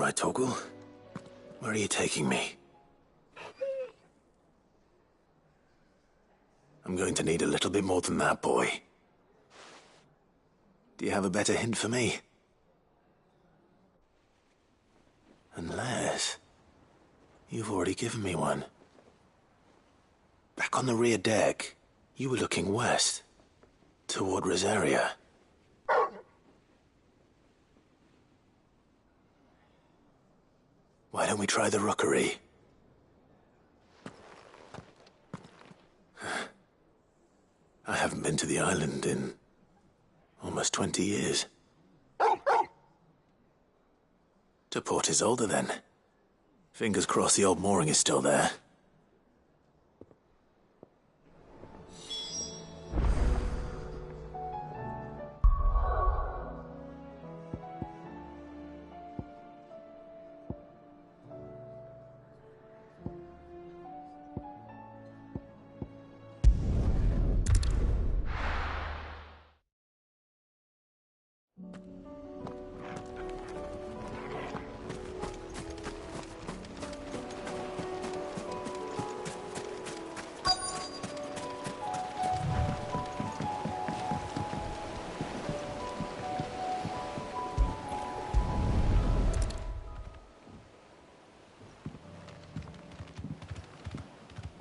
right, Torgal. Where are you taking me? I'm going to need a little bit more than that, boy. Do you have a better hint for me? Unless... you've already given me one. Back on the rear deck, you were looking west, toward Rosaria. Why don't we try the rookery? I haven't been to the island in almost 20 years. To Port Isolde, then. Fingers crossed the old mooring is still there.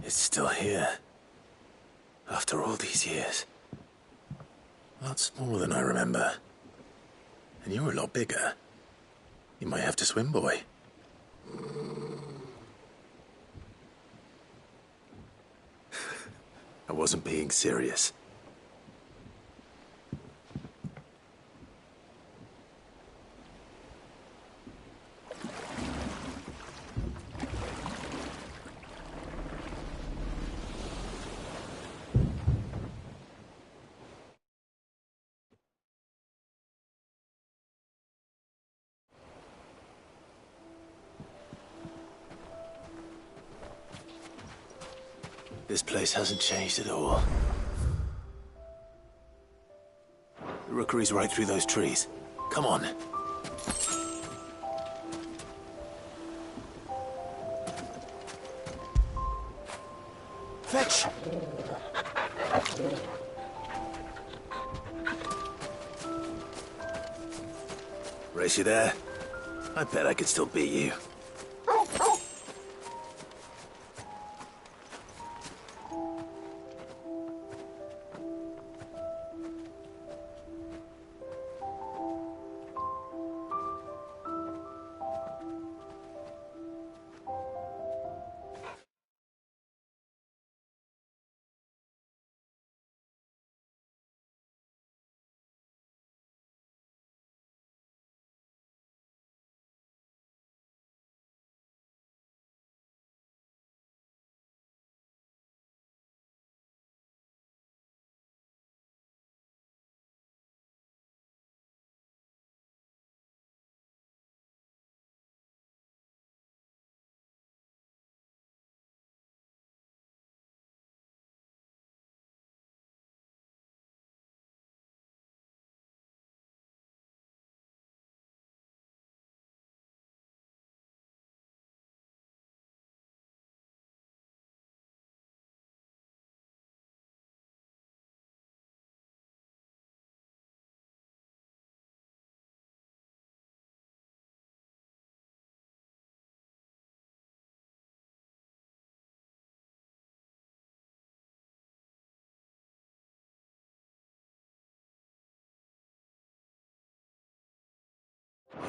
It's still here. After all these years. Lots more than I remember. And you're a lot bigger. You might have to swim, boy. I wasn't being serious. This place hasn't changed at all. The rookery's right through those trees. Come on. Fetch! Race you there? I bet I could still beat you.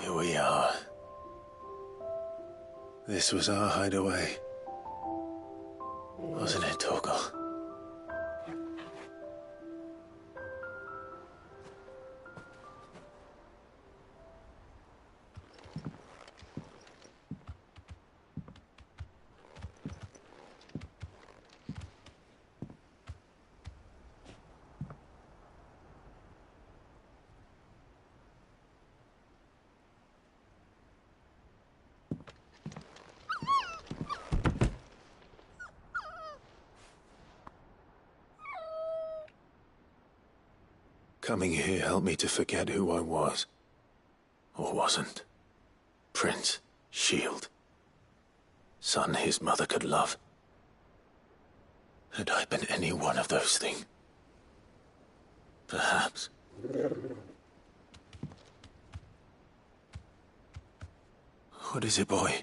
Here we are. This was our hideaway. Wasn't it, Torgal? Coming here helped me to forget who I was. Or wasn't. Prince. shield. Son his mother could love. Had I been any one of those things? Perhaps. What is it, boy?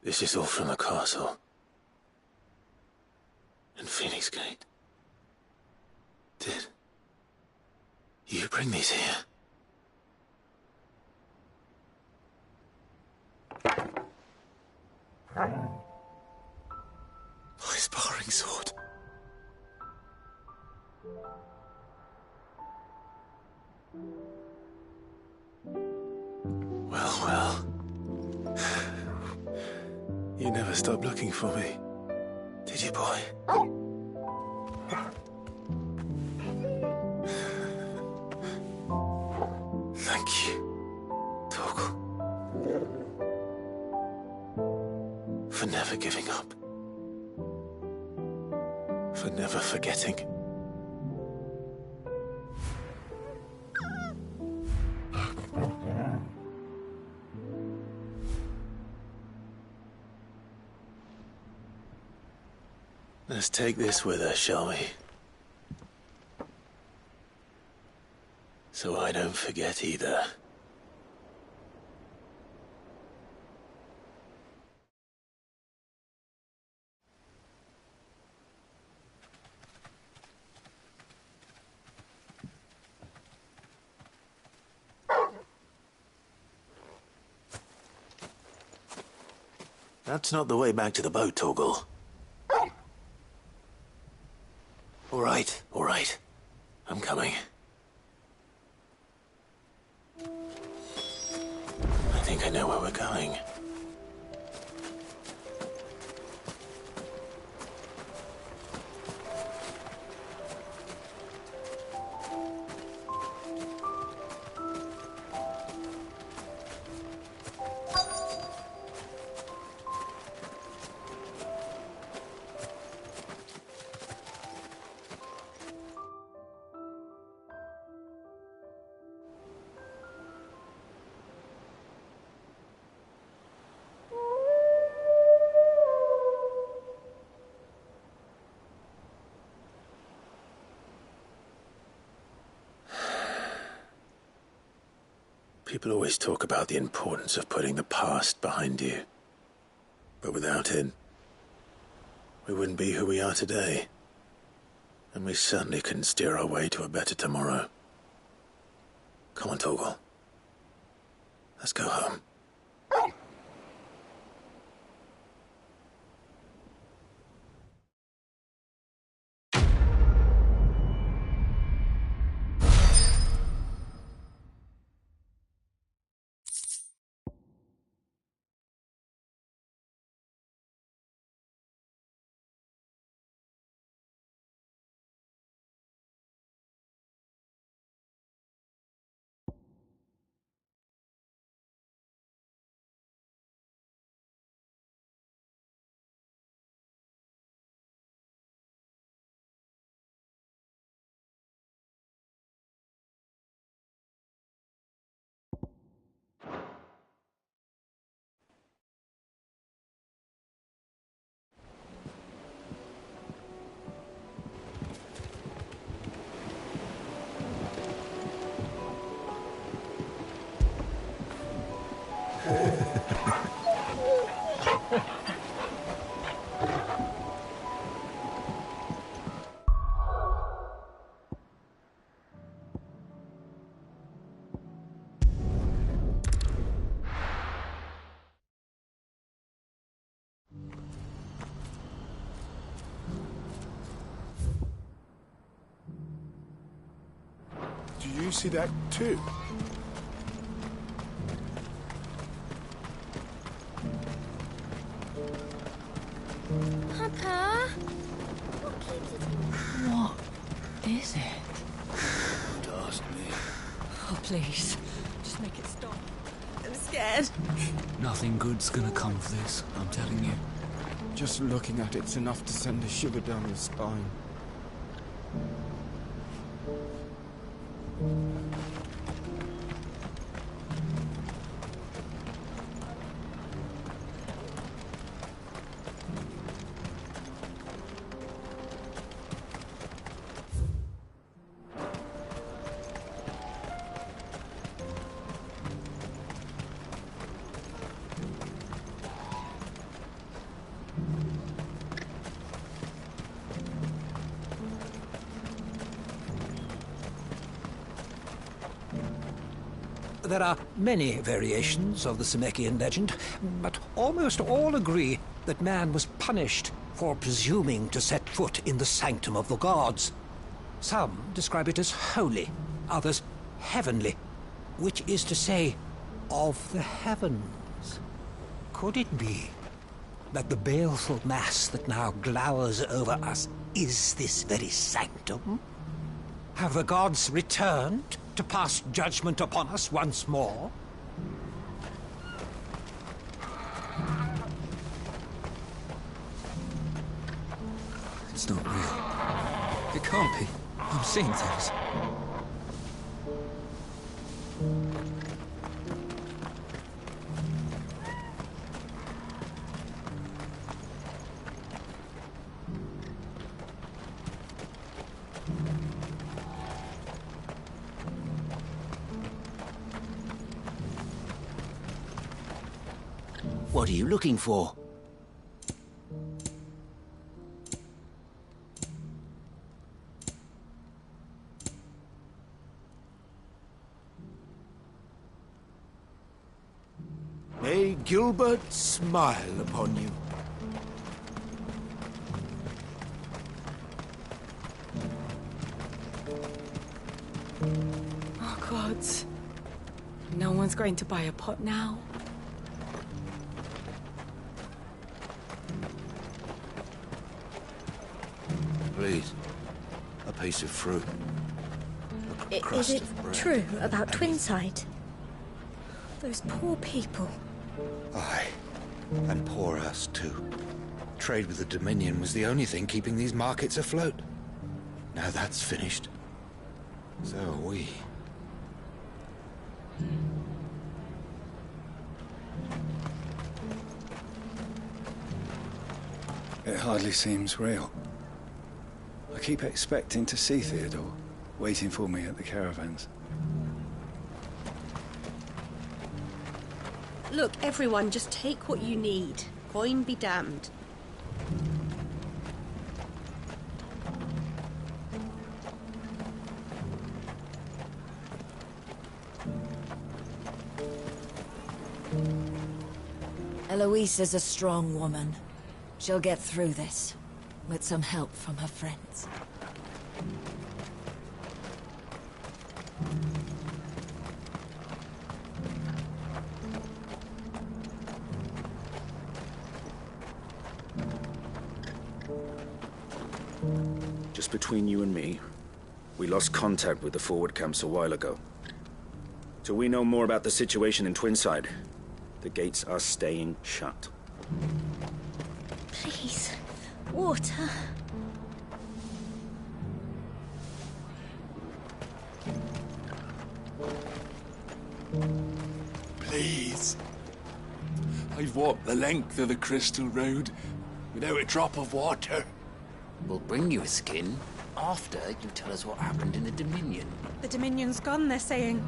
This is all from the castle. In Phoenix Gate. Did you bring these here? My sparring sword. Well. You never stopped looking for me, did you, boy? Thank you, Torgal, for never giving up, for never forgetting. Let's take this with us, shall we? So I don't forget either. That's not the way back to the boat, Torgal. All right. I'm coming. I think I know where we're going. People always talk about the importance of putting the past behind you. But without it, we wouldn't be who we are today. And we certainly couldn't steer our way to a better tomorrow. Come on, Torgal. Let's go home. Do you see that too? Papa? What is it? Don't ask me. Oh, please. Just make it stop. I'm scared. Nothing good's gonna come of this, I'm telling you. Just looking at it's enough to send a shiver down your spine. There are many variations of the Ffxvian legend, but almost all agree that man was punished for presuming to set foot in the sanctum of the gods. Some describe it as holy, others heavenly, which is to say, of the heavens. Could it be that the baleful mass that now glowers over us is this very sanctum? Have the gods returned to pass judgment upon us once more? It's not real. It can't be. I'm seeing things. What are you looking for? May Gilbert smile upon you. Oh, God. No one's going to buy a pot now. Please, a piece of fruit. A crust Is it of bread. true about Twinside? Those poor people. Aye, and poor us too. Trade with the Dominion was the only thing keeping these markets afloat. Now that's finished. So are we. It hardly seems real. I keep expecting to see Theodore, waiting for me at the caravans. Look, everyone, just take what you need. Coin be damned. Eloise is a strong woman. She'll get through this, with some help from her friends. Just between you and me, we lost contact with the forward camps a while ago. Till we know more about the situation in Twinside, the gates are staying shut. Please, water. Please. I've walked the length of the Crystal Road without a drop of water. We'll bring you a skin after you tell us what happened in the Dominion. The Dominion's gone, they're saying.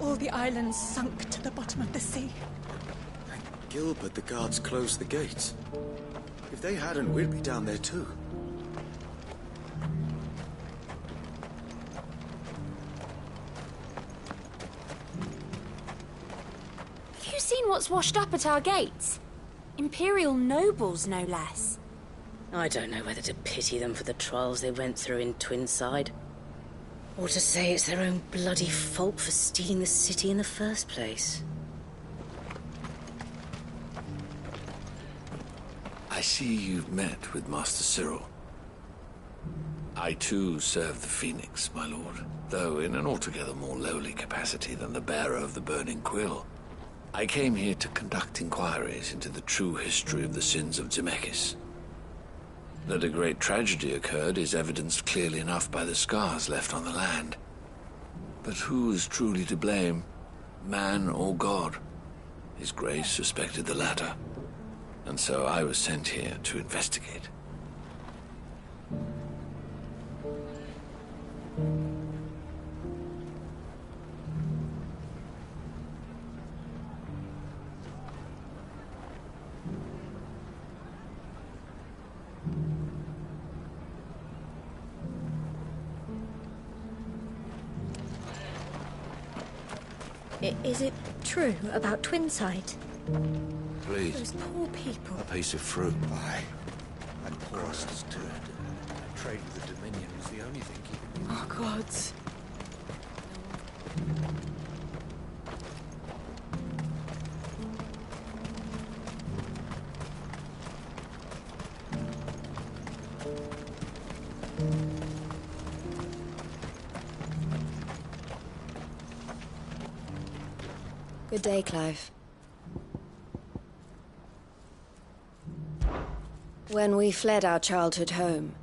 All the islands sunk to the bottom of the sea. Thank Gilbert the guards closed the gates. If they hadn't, we'd be down there too. Have you seen what's washed up at our gates? Imperial nobles, no less. I don't know whether to pity them for the trials they went through in Twinside, or to say it's their own bloody fault for stealing the city in the first place. I see you've met with Master Cyril. I too serve the Phoenix, my lord, though in an altogether more lowly capacity than the bearer of the Burning Quill. I came here to conduct inquiries into the true history of the sins of Zemeckis. That a great tragedy occurred is evidenced clearly enough by the scars left on the land. But who is truly to blame, man or God? His Grace suspected the latter, and so I was sent here to investigate. Is it true about Twinside? Please. Those poor people. A piece of fruit. Aye. And poor us too. Trade with the Dominion was the only thing keeping me... Oh, gods. Good day, Clive. When we fled our childhood home,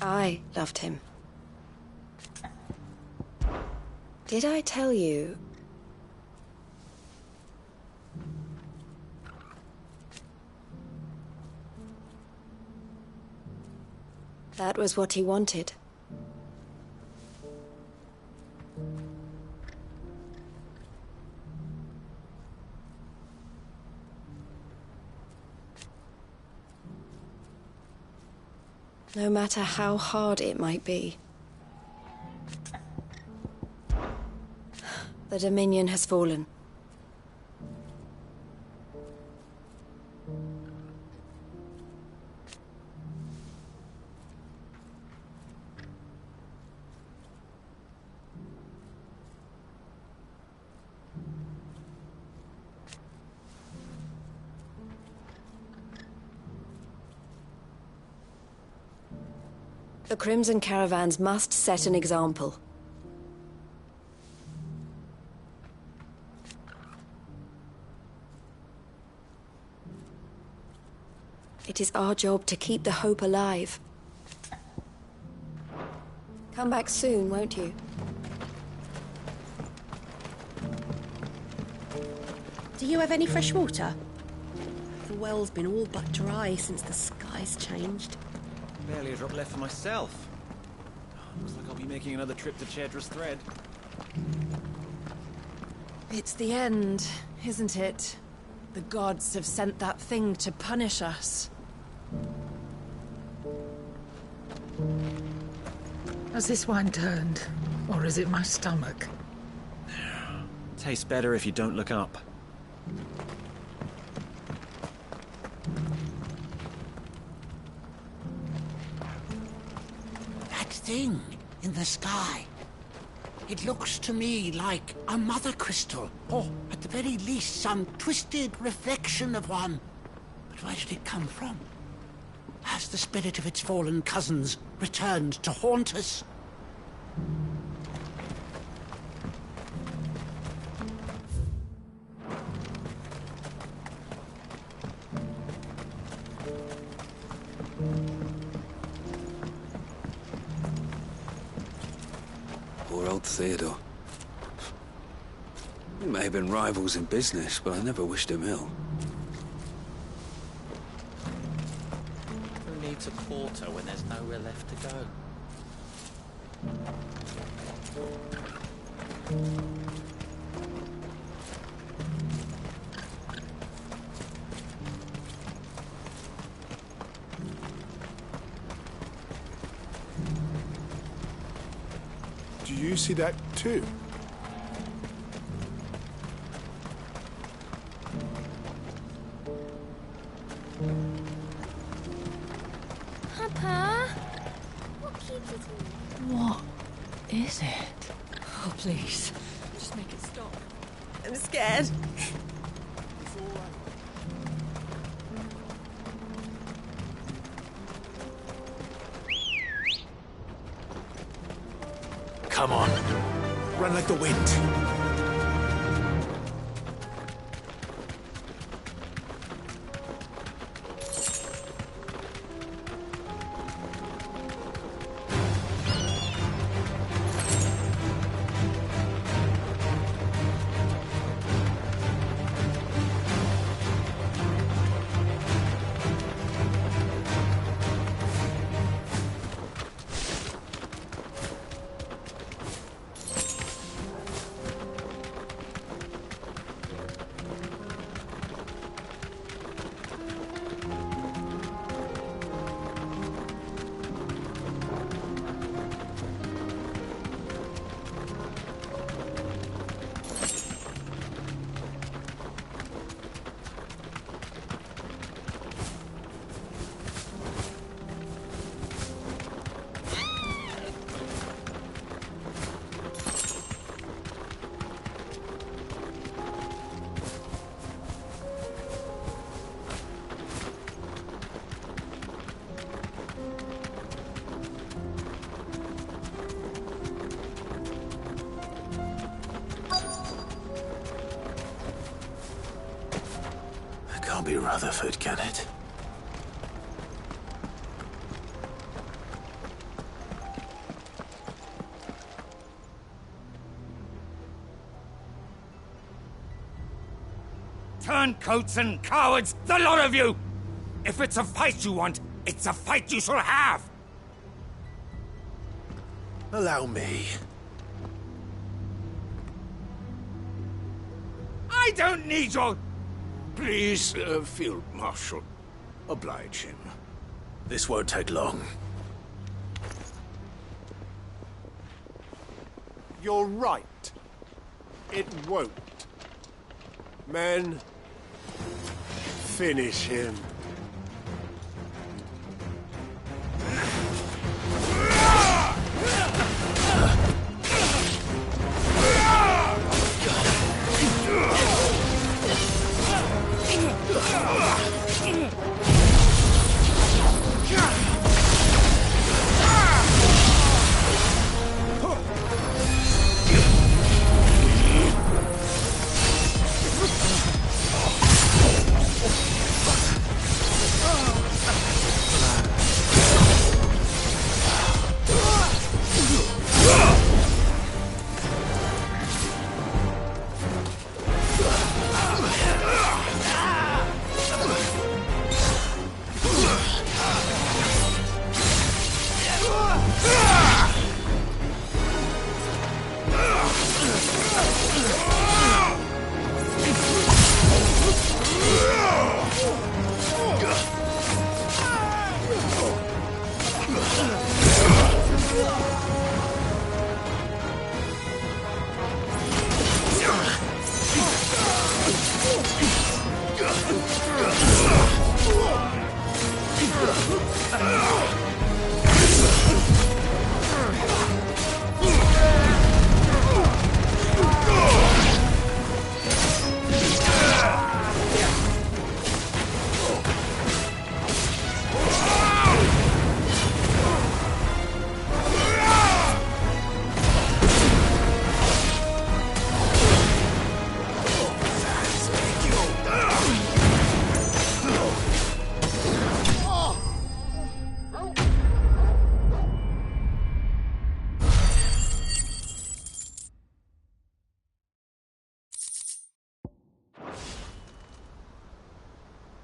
I loved him. Did I tell you? That was what he wanted. No matter how hard it might be. The Dominion has fallen. The Crimson Caravans must set an example. It is our job to keep the hope alive. Come back soon, won't you? Do you have any fresh water? The well's been all but dry since the skies changed. Barely a drop left for myself. Looks like I'll be making another trip to Chedra's Thread. It's the end, isn't it? The gods have sent that thing to punish us. Has this wine turned? Or is it my stomach? Tastes better if you don't look up. That thing in the sky. It looks to me like a mother crystal, or at the very least some twisted reflection of one. But where did it come from? Has the spirit of its fallen cousins returned to haunt us? Poor old Theodore. We may have been rivals in business, but I never wished him ill. Who needs a quarter when there's nowhere left to go? you see that too? Papa? What keeps it? What is it? Oh, please. Just make it stop. I'm scared. Come on. Run like the wind. Can't be Rutherford, can it? Turncoats and cowards, the lot of you! If it's a fight you want, it's a fight you shall have! Allow me. I don't need your... Please, Field Marshal, oblige him. This won't take long. You're right. It won't. Men, finish him.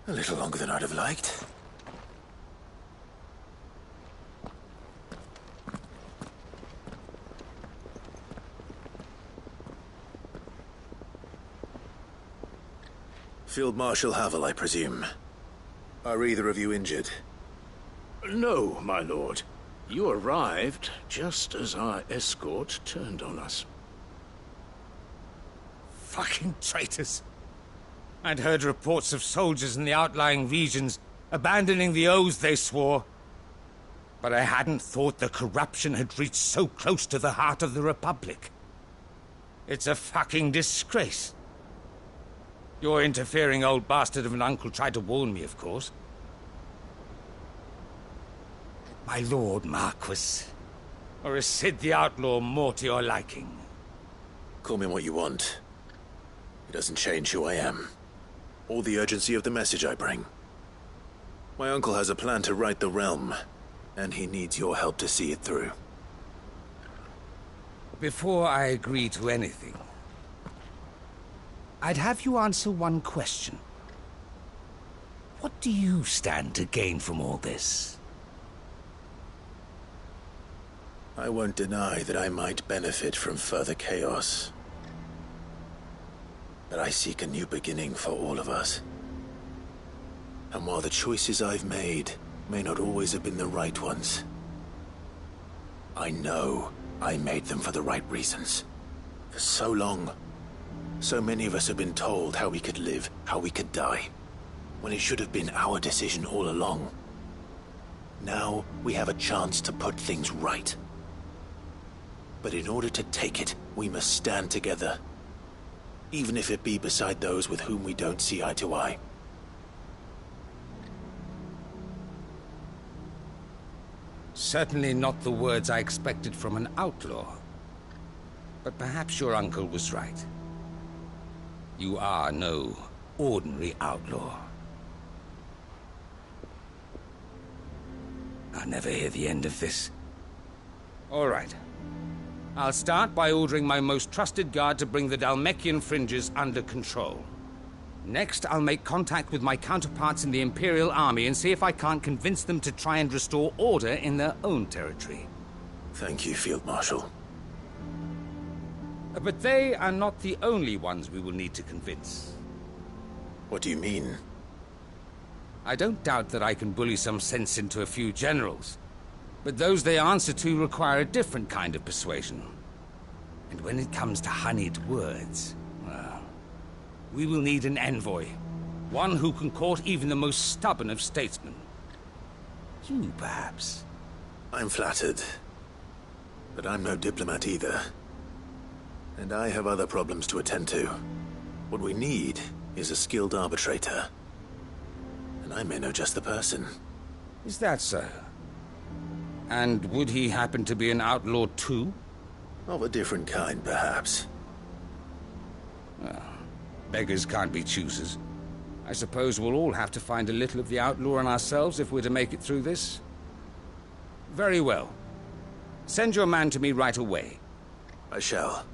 A little longer than I'd have liked. Field Marshal Havel, I presume. Are either of you injured? No, my lord. You arrived just as our escort turned on us. Fucking traitors. I'd heard reports of soldiers in the outlying regions abandoning the oaths they swore. But I hadn't thought the corruption had reached so close to the heart of the Republic. It's a fucking disgrace. Your interfering old bastard of an uncle tried to warn me, of course. My lord Marquis. Or is Sid the Outlaw more to your liking? Call me what you want. It doesn't change who I am, or the urgency of the message I bring. My uncle has a plan to right the realm, and he needs your help to see it through. Before I agree to anything, I'd have you answer one question. What do you stand to gain from all this? I won't deny that I might benefit from further chaos. But I seek a new beginning for all of us. And while the choices I've made may not always have been the right ones, I know I made them for the right reasons. For so long, so many of us have been told how we could live, how we could die, when it should have been our decision all along. Now we have a chance to put things right. But in order to take it, we must stand together. Even if it be beside those with whom we don't see eye to eye. Certainly not the words I expected from an outlaw. But perhaps your uncle was right. You are no ordinary outlaw. I'll never hear the end of this. All right. I'll start by ordering my most trusted guard to bring the Dhalmekian fringes under control. Next, I'll make contact with my counterparts in the Imperial Army and see if I can't convince them to try and restore order in their own territory. Thank you, Field Marshal. But they are not the only ones we will need to convince. What do you mean? I don't doubt that I can bully some sense into a few generals. But those they answer to require a different kind of persuasion. And when it comes to honeyed words, well, we will need an envoy. One who can court even the most stubborn of statesmen. You, perhaps. I'm flattered. But I'm no diplomat either. And I have other problems to attend to. What we need is a skilled arbitrator. And I may know just the person. Is that so? And would he happen to be an outlaw too? Of a different kind, perhaps. Well, beggars can't be choosers. I suppose we'll all have to find a little of the outlaw in ourselves if we're to make it through this. Very well. Send your man to me right away. I shall.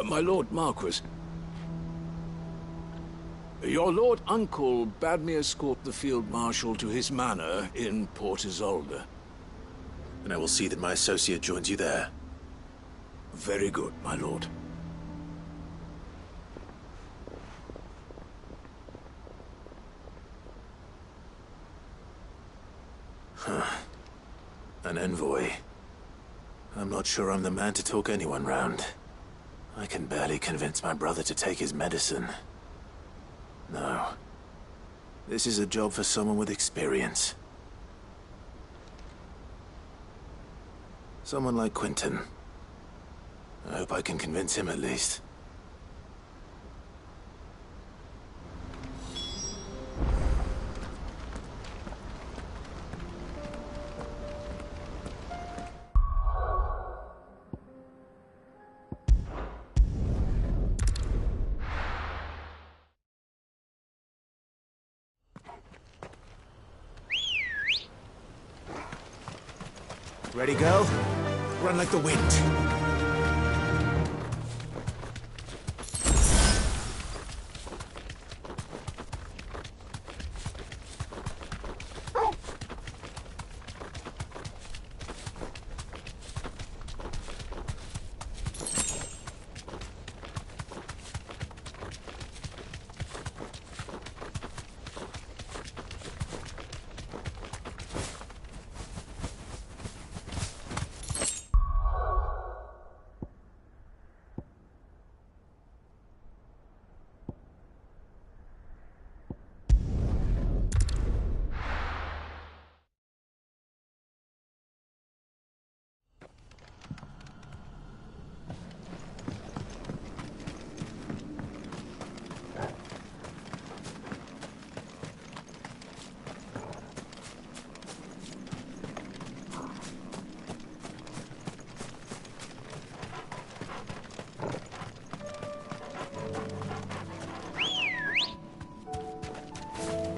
My Lord Marquis, your Lord Uncle bade me escort the Field Marshal to his manor in Port Isolde. And I will see that my associate joins you there. Very good, my lord. An envoy. I'm not sure I'm the man to talk anyone round. I can barely convince my brother to take his medicine. No. This is a job for someone with experience. Someone like Quentin. I hope I can convince him at least. Ready, girl? Run like the wind.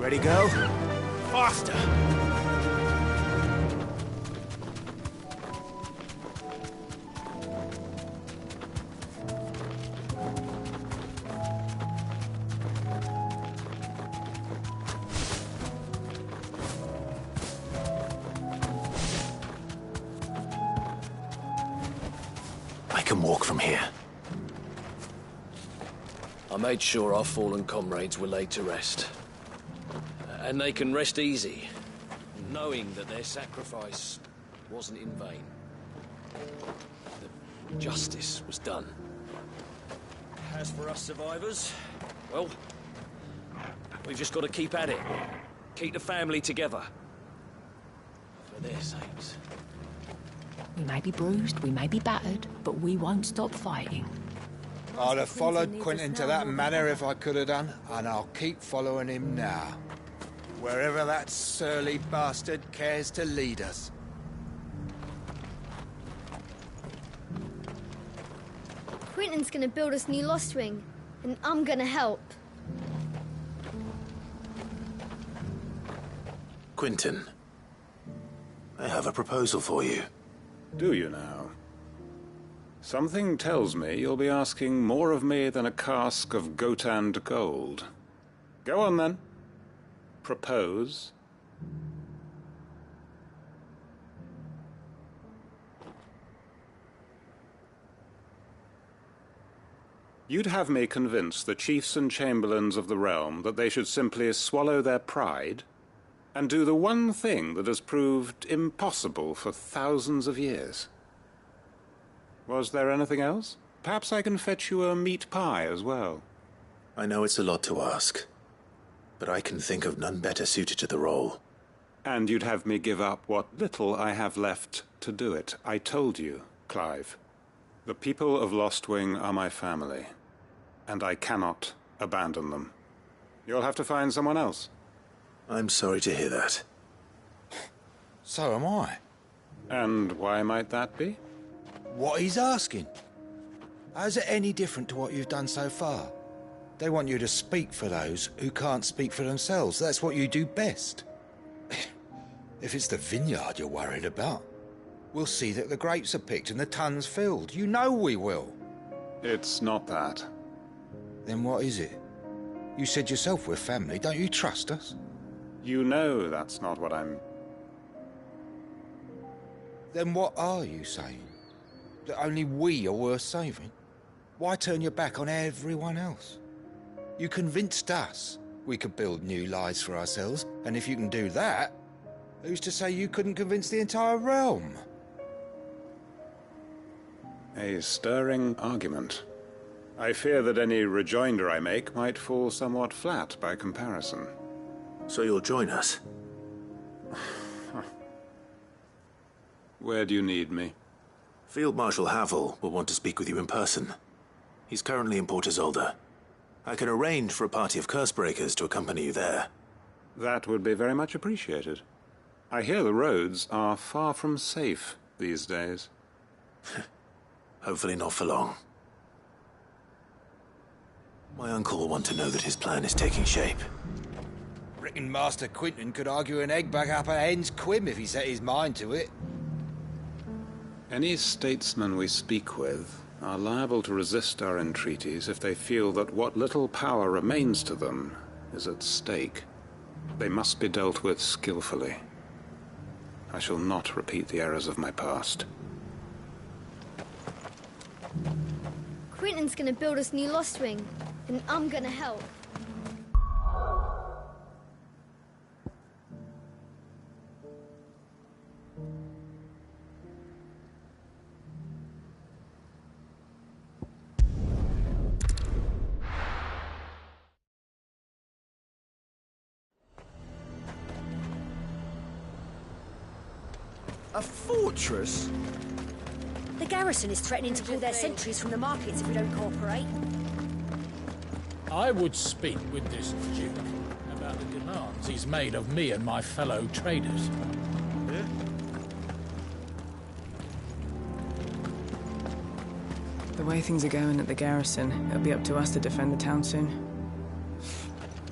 Ready, girl? Faster! I can walk from here. I made sure our fallen comrades were laid to rest. And they can rest easy, knowing that their sacrifice wasn't in vain. That justice was done. As for us survivors, well, we've just got to keep at it. Keep the family together. For their sakes. We may be bruised, we may be battered, but we won't stop fighting. I'd have followed Quentin to that manor if I could have done, and I'll keep following him now. Wherever that surly bastard cares to lead us. Quentin's gonna build us new Lost Wing, and I'm gonna help. Quentin, I have a proposal for you. Do you now? Something tells me you'll be asking more of me than a cask of Gotand gold. Go on, then. Propose. You'd have me convince the chiefs and chamberlains of the realm that they should simply swallow their pride and do the one thing that has proved impossible for thousands of years. Was there anything else? Perhaps I can fetch you a meat pie as well. I know it's a lot to ask, but I can think of none better suited to the role. And you'd have me give up what little I have left to do it. I told you, Clive. The people of Lostwing are my family, and I cannot abandon them. You'll have to find someone else. I'm sorry to hear that. So am I. And why might that be? What he's asking. How's it any different to what you've done so far? They want you to speak for those who can't speak for themselves. That's what you do best. If it's the vineyard you're worried about, we'll see that the grapes are picked and the tons filled. You know we will. It's not that. Then what is it? You said yourself we're family. Don't you trust us? You know that's not what I'm... Then what are you saying? That only we are worth saving? Why turn your back on everyone else? You convinced us we could build new lives for ourselves, and if you can do that, who's to say you couldn't convince the entire realm? A stirring argument. I fear that any rejoinder I make might fall somewhat flat by comparison. So you'll join us? Where do you need me? Field Marshal Havel will want to speak with you in person. He's currently in Port Isolde. I can arrange for a party of Cursebreakers to accompany you there. That would be very much appreciated. I hear the roads are far from safe these days. Hopefully not for long. My uncle will want to know that his plan is taking shape. Reckon Master Quentin could argue an egg back up a hen's quim if he set his mind to it. Any statesmen we speak with are liable to resist our entreaties if they feel that what little power remains to them is at stake. They must be dealt with skillfully. I shall not repeat the errors of my past. Quentin's gonna build us new Lost Wing, and I'm gonna help. A fortress? The garrison is threatening to pull their sentries from the markets if we don't cooperate. I would speak with this Duke about the demands he's made of me and my fellow traders. The way things are going at the garrison, it'll be up to us to defend the town soon.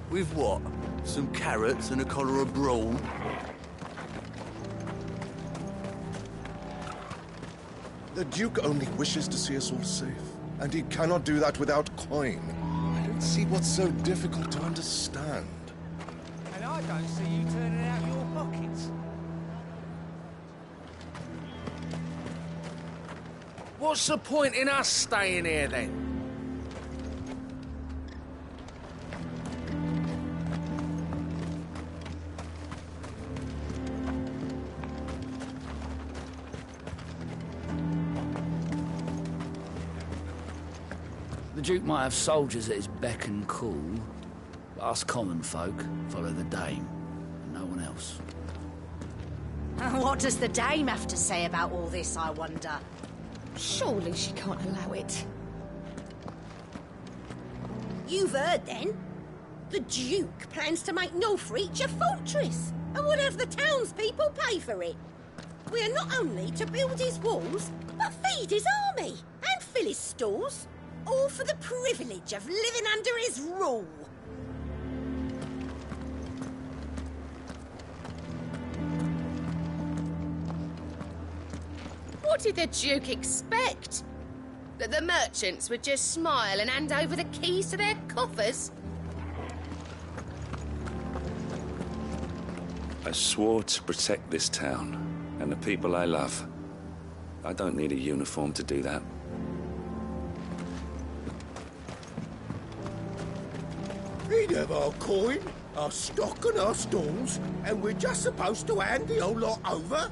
With what? Some carrots and a collar of brawn. The Duke only wishes to see us all safe, and he cannot do that without coin. I don't see what's so difficult to understand. And I don't see you turning out your pockets. What's the point in us staying here, then? The Duke might have soldiers at his beck and call, but us common folk follow the Dame, and no one else. What does the Dame have to say about all this, I wonder? Surely she can't allow it. You've heard, then? The Duke plans to make Northreach a fortress, and would have the townspeople pay for it. We are not only to build his walls, but feed his army, and fill his stores, all for the privilege of living under his rule. What did the Duke expect? That the merchants would just smile and hand over the keys to their coffers? I swore to protect this town and the people I love. I don't need a uniform to do that. He'd have our coin, our stock and our stalls, and we're just supposed to hand the whole lot over?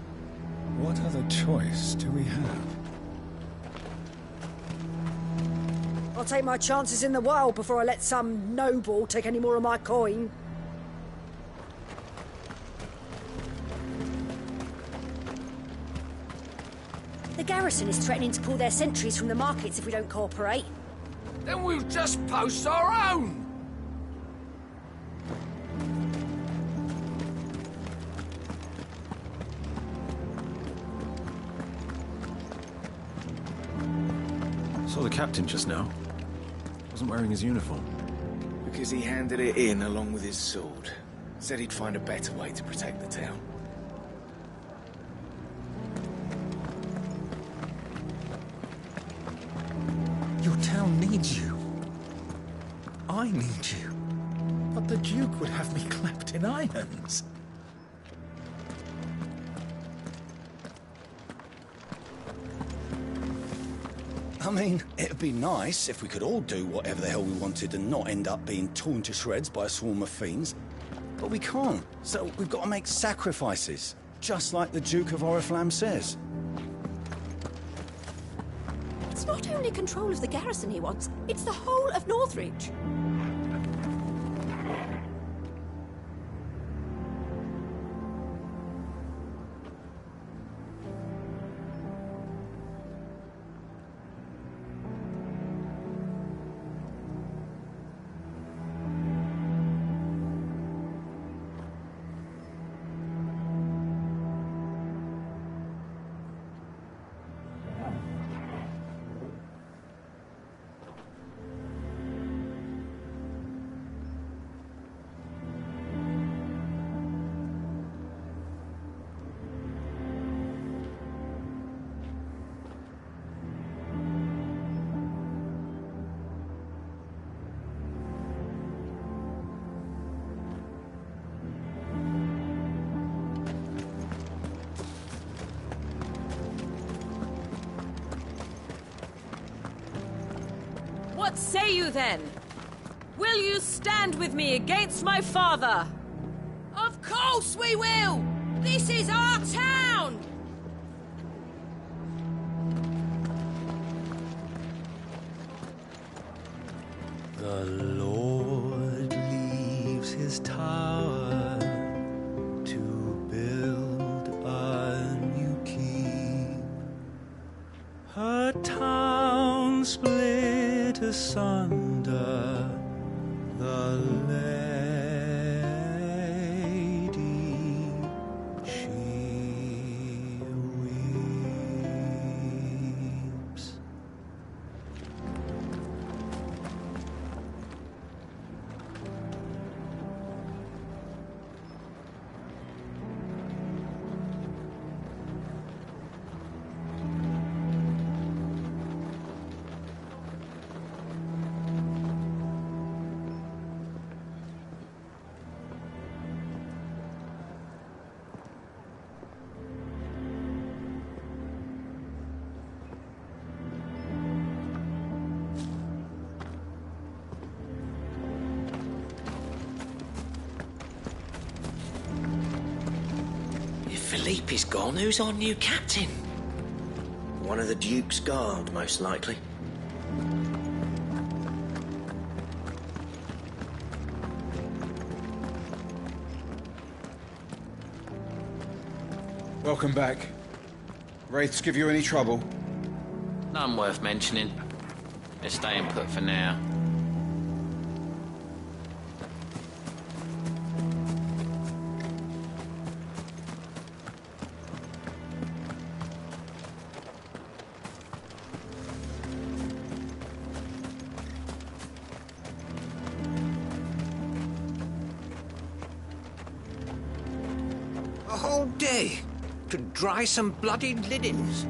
What other choice do we have? I'll take my chances in the wild before I let some noble take any more of my coin. The garrison is threatening to pull their sentries from the markets if we don't cooperate. Then we'll just post our own! Saw the captain just now. Wasn't wearing his uniform. Because he handed it in along with his sword. Said he'd find a better way to protect the town. Your town needs you. I need you. But the Duke would have me clapped in irons. I mean, it'd be nice if we could all do whatever the hell we wanted and not end up being torn to shreds by a swarm of fiends. But we can't, so we've got to make sacrifices, just like the Duke of Oriflamme says. It's not only control of the garrison he wants, it's the whole of Northreach. What say you then? Will you stand with me against my father? Of course we will! This is our town! The Lord leaves his tower to build a new keep. Her town split asunder, the lady, she weeps. Leap is gone. Who's our new captain? One of the Duke's guard, most likely. Welcome back. Wraiths give you any trouble? None worth mentioning. They're staying put for now. A whole day to dry some bloody liddens.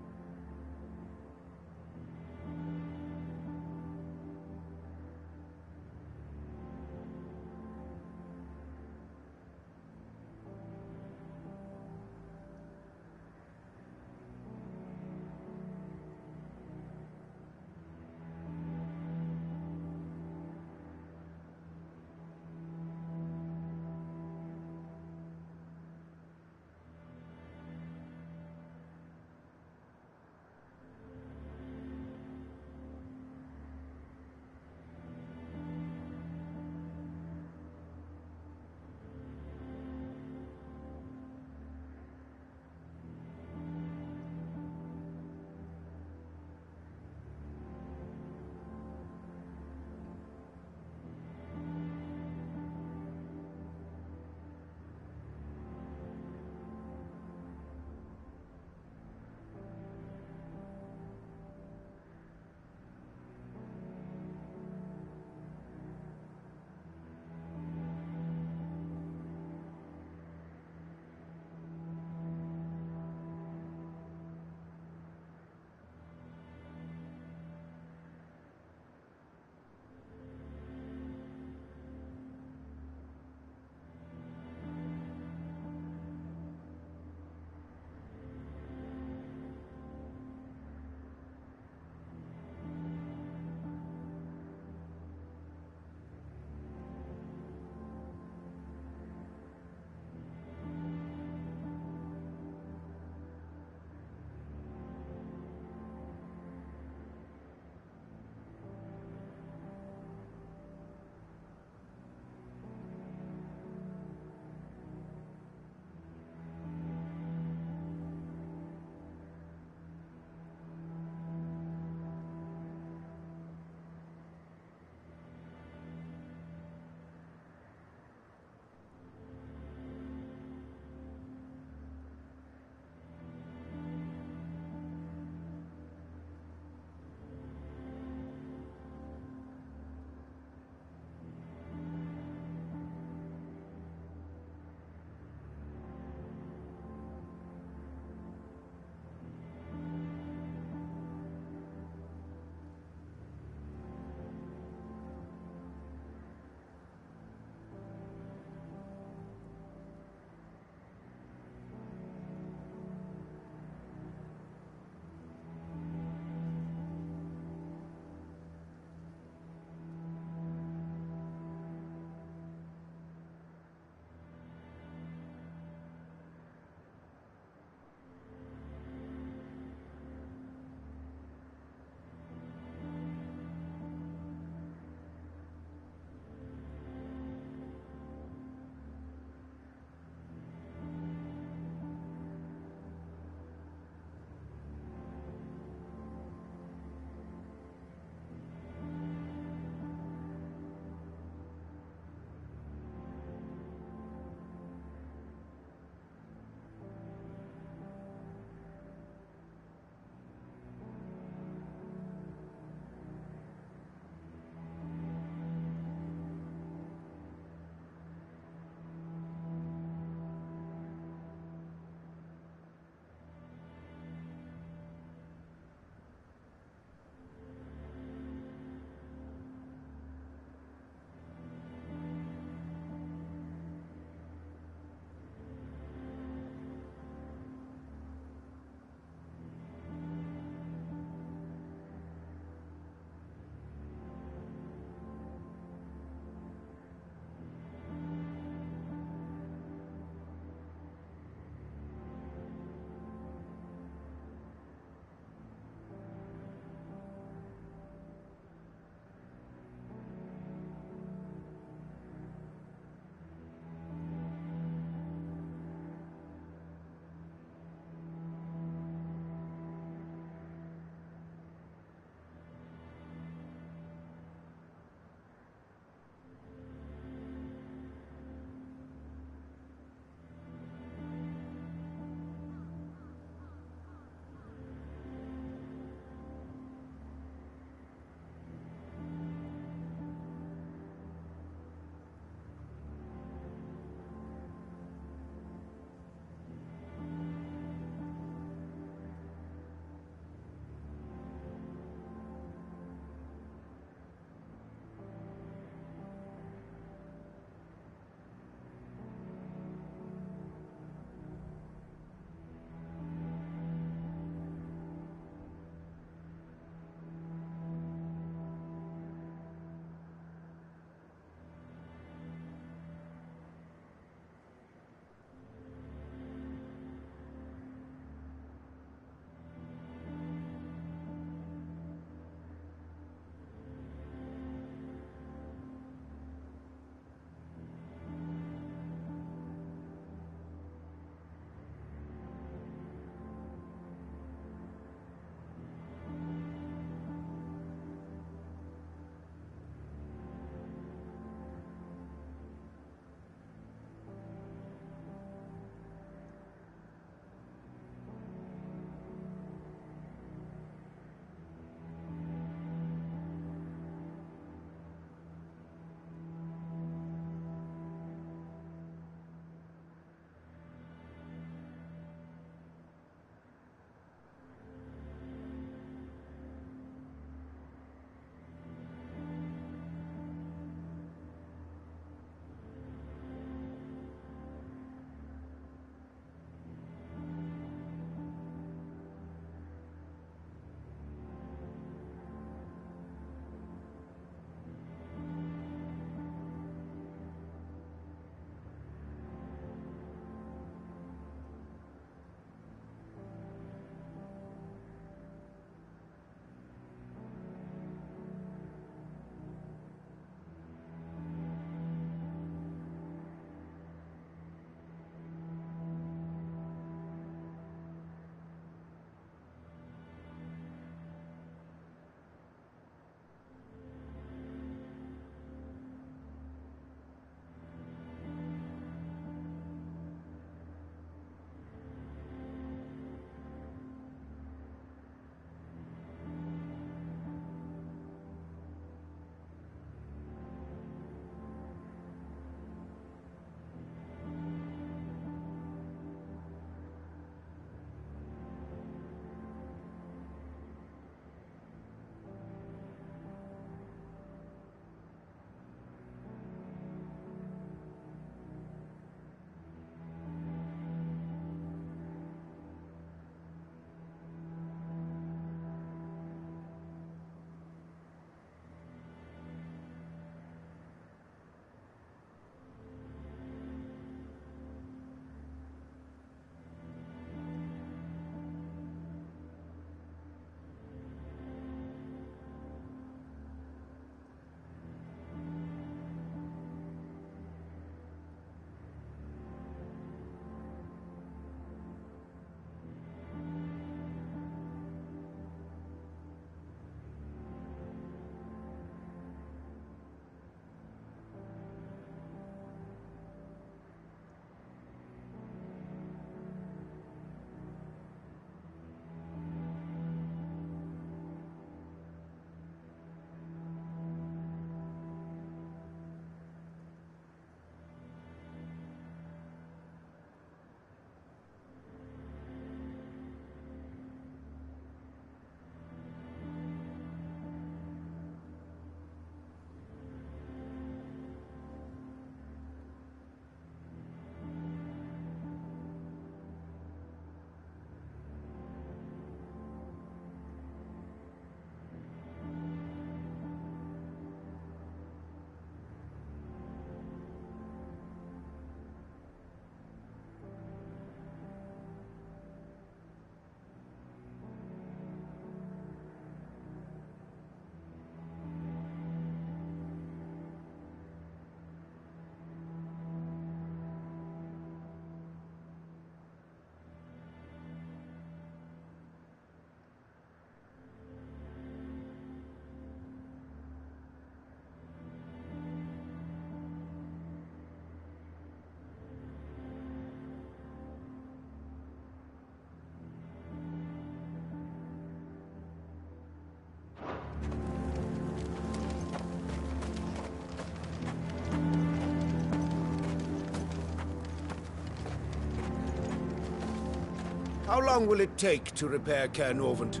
How long will it take to repair Caernarvon?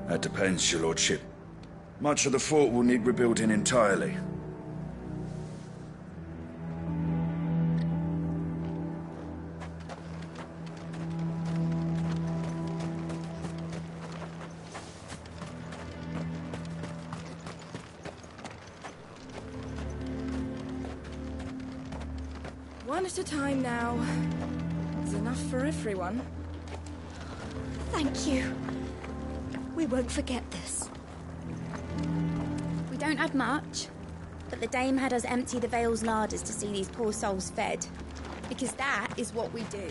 That depends, your lordship. Much of the fort will need rebuilding entirely. One at a time now. It's enough for everyone. Thank you. We won't forget this. We don't have much, but the dame had us empty the Vale's larders to see these poor souls fed. Because that is what we do.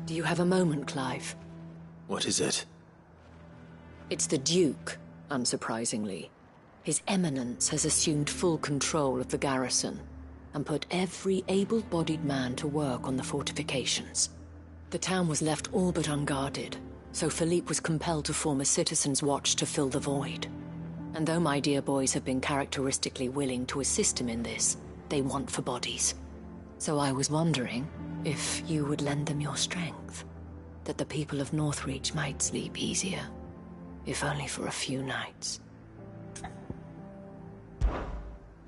Do you have a moment, Clive? What is it? It's the Duke, unsurprisingly. His Eminence has assumed full control of the garrison and put every able-bodied man to work on the fortifications. The town was left all but unguarded, so Philippe was compelled to form a citizens' watch to fill the void. And though my dear boys have been characteristically willing to assist him in this, they want for bodies. So I was wondering if you would lend them your strength, that the people of Northreach might sleep easier, if only for a few nights.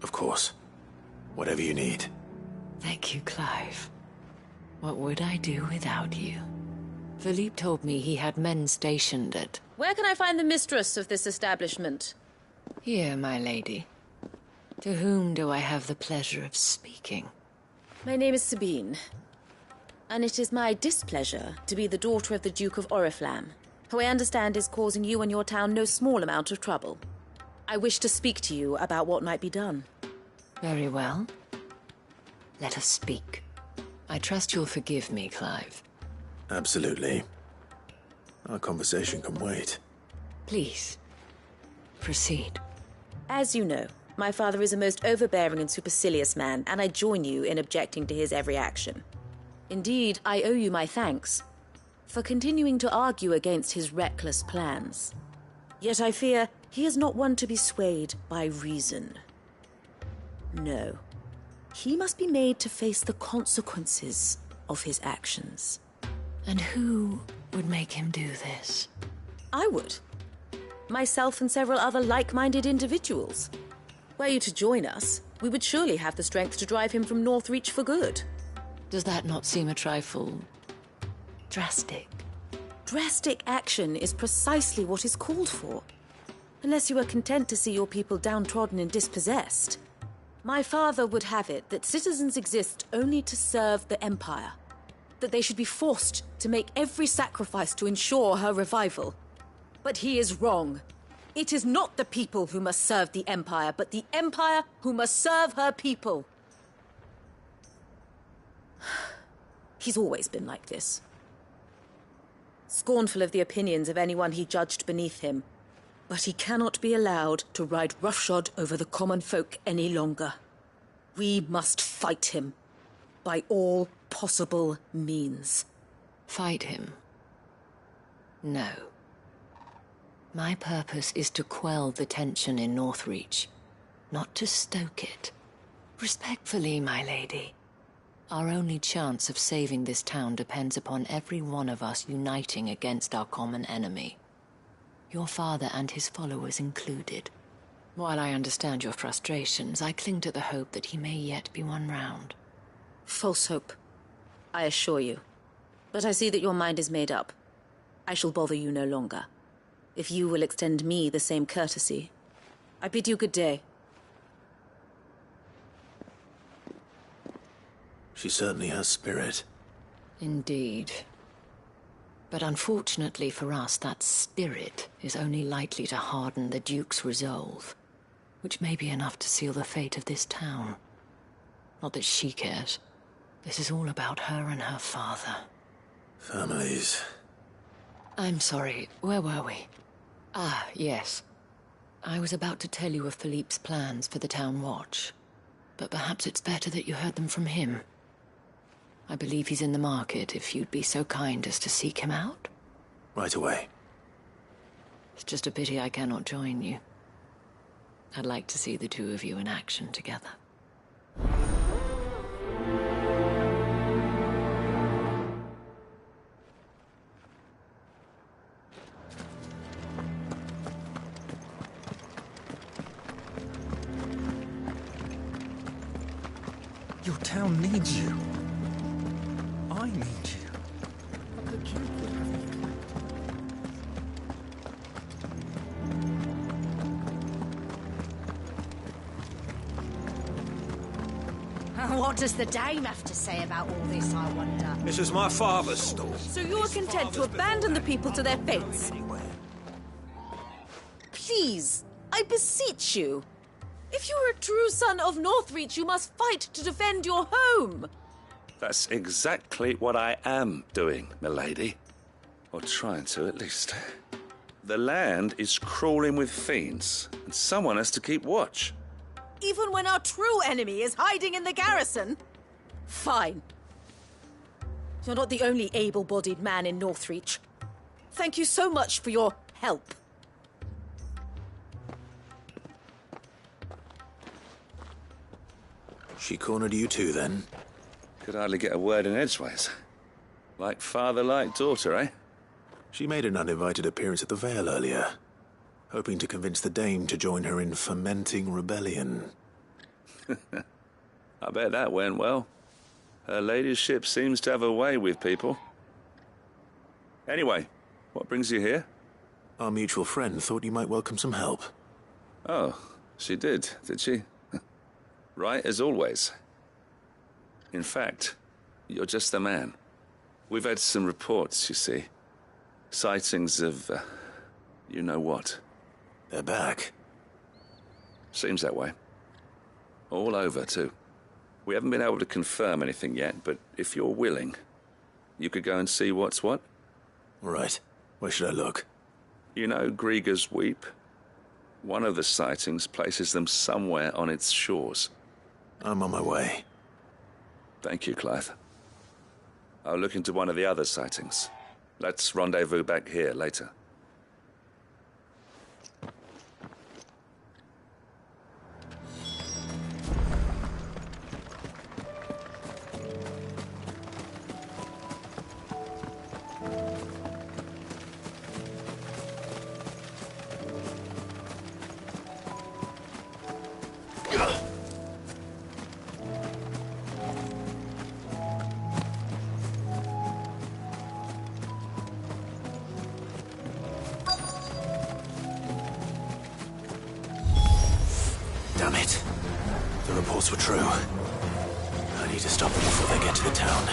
Of course. Whatever you need. Thank you, Clive. What would I do without you? Philippe told me he had men stationed at... Where can I find the mistress of this establishment? Here, my lady. To whom do I have the pleasure of speaking? My name is Sabine, and it is my displeasure to be the daughter of the Duke of Oriflamme, who I understand is causing you and your town no small amount of trouble. I wish to speak to you about what might be done. Very well. Let us speak. I trust you'll forgive me, Clive. Absolutely. Our conversation can wait. Please, proceed. As you know, my father is a most overbearing and supercilious man, and I join you in objecting to his every action. Indeed, I owe you my thanks for continuing to argue against his reckless plans. Yet I fear he is not one to be swayed by reason. No. He must be made to face the consequences of his actions. And who would make him do this? I would. Myself and several other like-minded individuals. Were you to join us, we would surely have the strength to drive him from Northreach for good. Does that not seem a trifle... drastic? Drastic action is precisely what is called for. Unless you are content to see your people downtrodden and dispossessed. My father would have it that citizens exist only to serve the Empire. That they should be forced to make every sacrifice to ensure her revival. But he is wrong. It is not the people who must serve the Empire, but the Empire who must serve her people. He's always been like this. Scornful of the opinions of anyone he judged beneath him. But he cannot be allowed to ride roughshod over the common folk any longer. We must fight him. By all possible means. Fight him? No. My purpose is to quell the tension in Northreach, not to stoke it. Respectfully, my lady. Our only chance of saving this town depends upon every one of us uniting against our common enemy. Your father and his followers included. While I understand your frustrations, I cling to the hope that he may yet be won round. False hope, I assure you. But I see that your mind is made up. I shall bother you no longer. If you will extend me the same courtesy, I bid you good day. She certainly has spirit. Indeed. But unfortunately for us, that spirit is only likely to harden the Duke's resolve, which may be enough to seal the fate of this town. Not that she cares. This is all about her and her father. Families. I'm sorry, where were we? Ah, yes. I was about to tell you of Philippe's plans for the town watch. But perhaps it's better that you heard them from him. I believe he's in the market, if you'd be so kind as to seek him out. Right away. It's just a pity I cannot join you. I'd like to see the two of you in action together. Your town needs you. I need you. What does the dame have to say about all this, I wonder? This is my father's store. So you're content to abandon the people to their fates? Please, I beseech you. If you're a true son of Northreach, you must fight to defend your home. That's exactly what I am doing, milady. Or trying to, at least. The land is crawling with fiends, and someone has to keep watch. Even when our true enemy is hiding in the garrison? Fine. You're not the only able-bodied man in Northreach. Thank you so much for your help. She cornered you too, then? Could hardly get a word in edgeways. Like father, like daughter, eh? She made an uninvited appearance at the Vale earlier, hoping to convince the Dame to join her in fomenting rebellion. I bet that went well. Her ladyship seems to have a way with people. Anyway, what brings you here? Our mutual friend thought you might welcome some help. Oh, she did she? Right as always. In fact, you're just the man. We've had some reports, you see. Sightings of, you know what. They're back. Seems that way. All over, too. We haven't been able to confirm anything yet, but if you're willing, you could go and see what's what. Right. Where should I look? You know Grieger's Weep? One of the sightings places them somewhere on its shores. I'm on my way. Thank you, Clive. I'll look into one of the other sightings. Let's rendezvous back here later. Damn it. The reports were true. I need to stop them before they get to the town.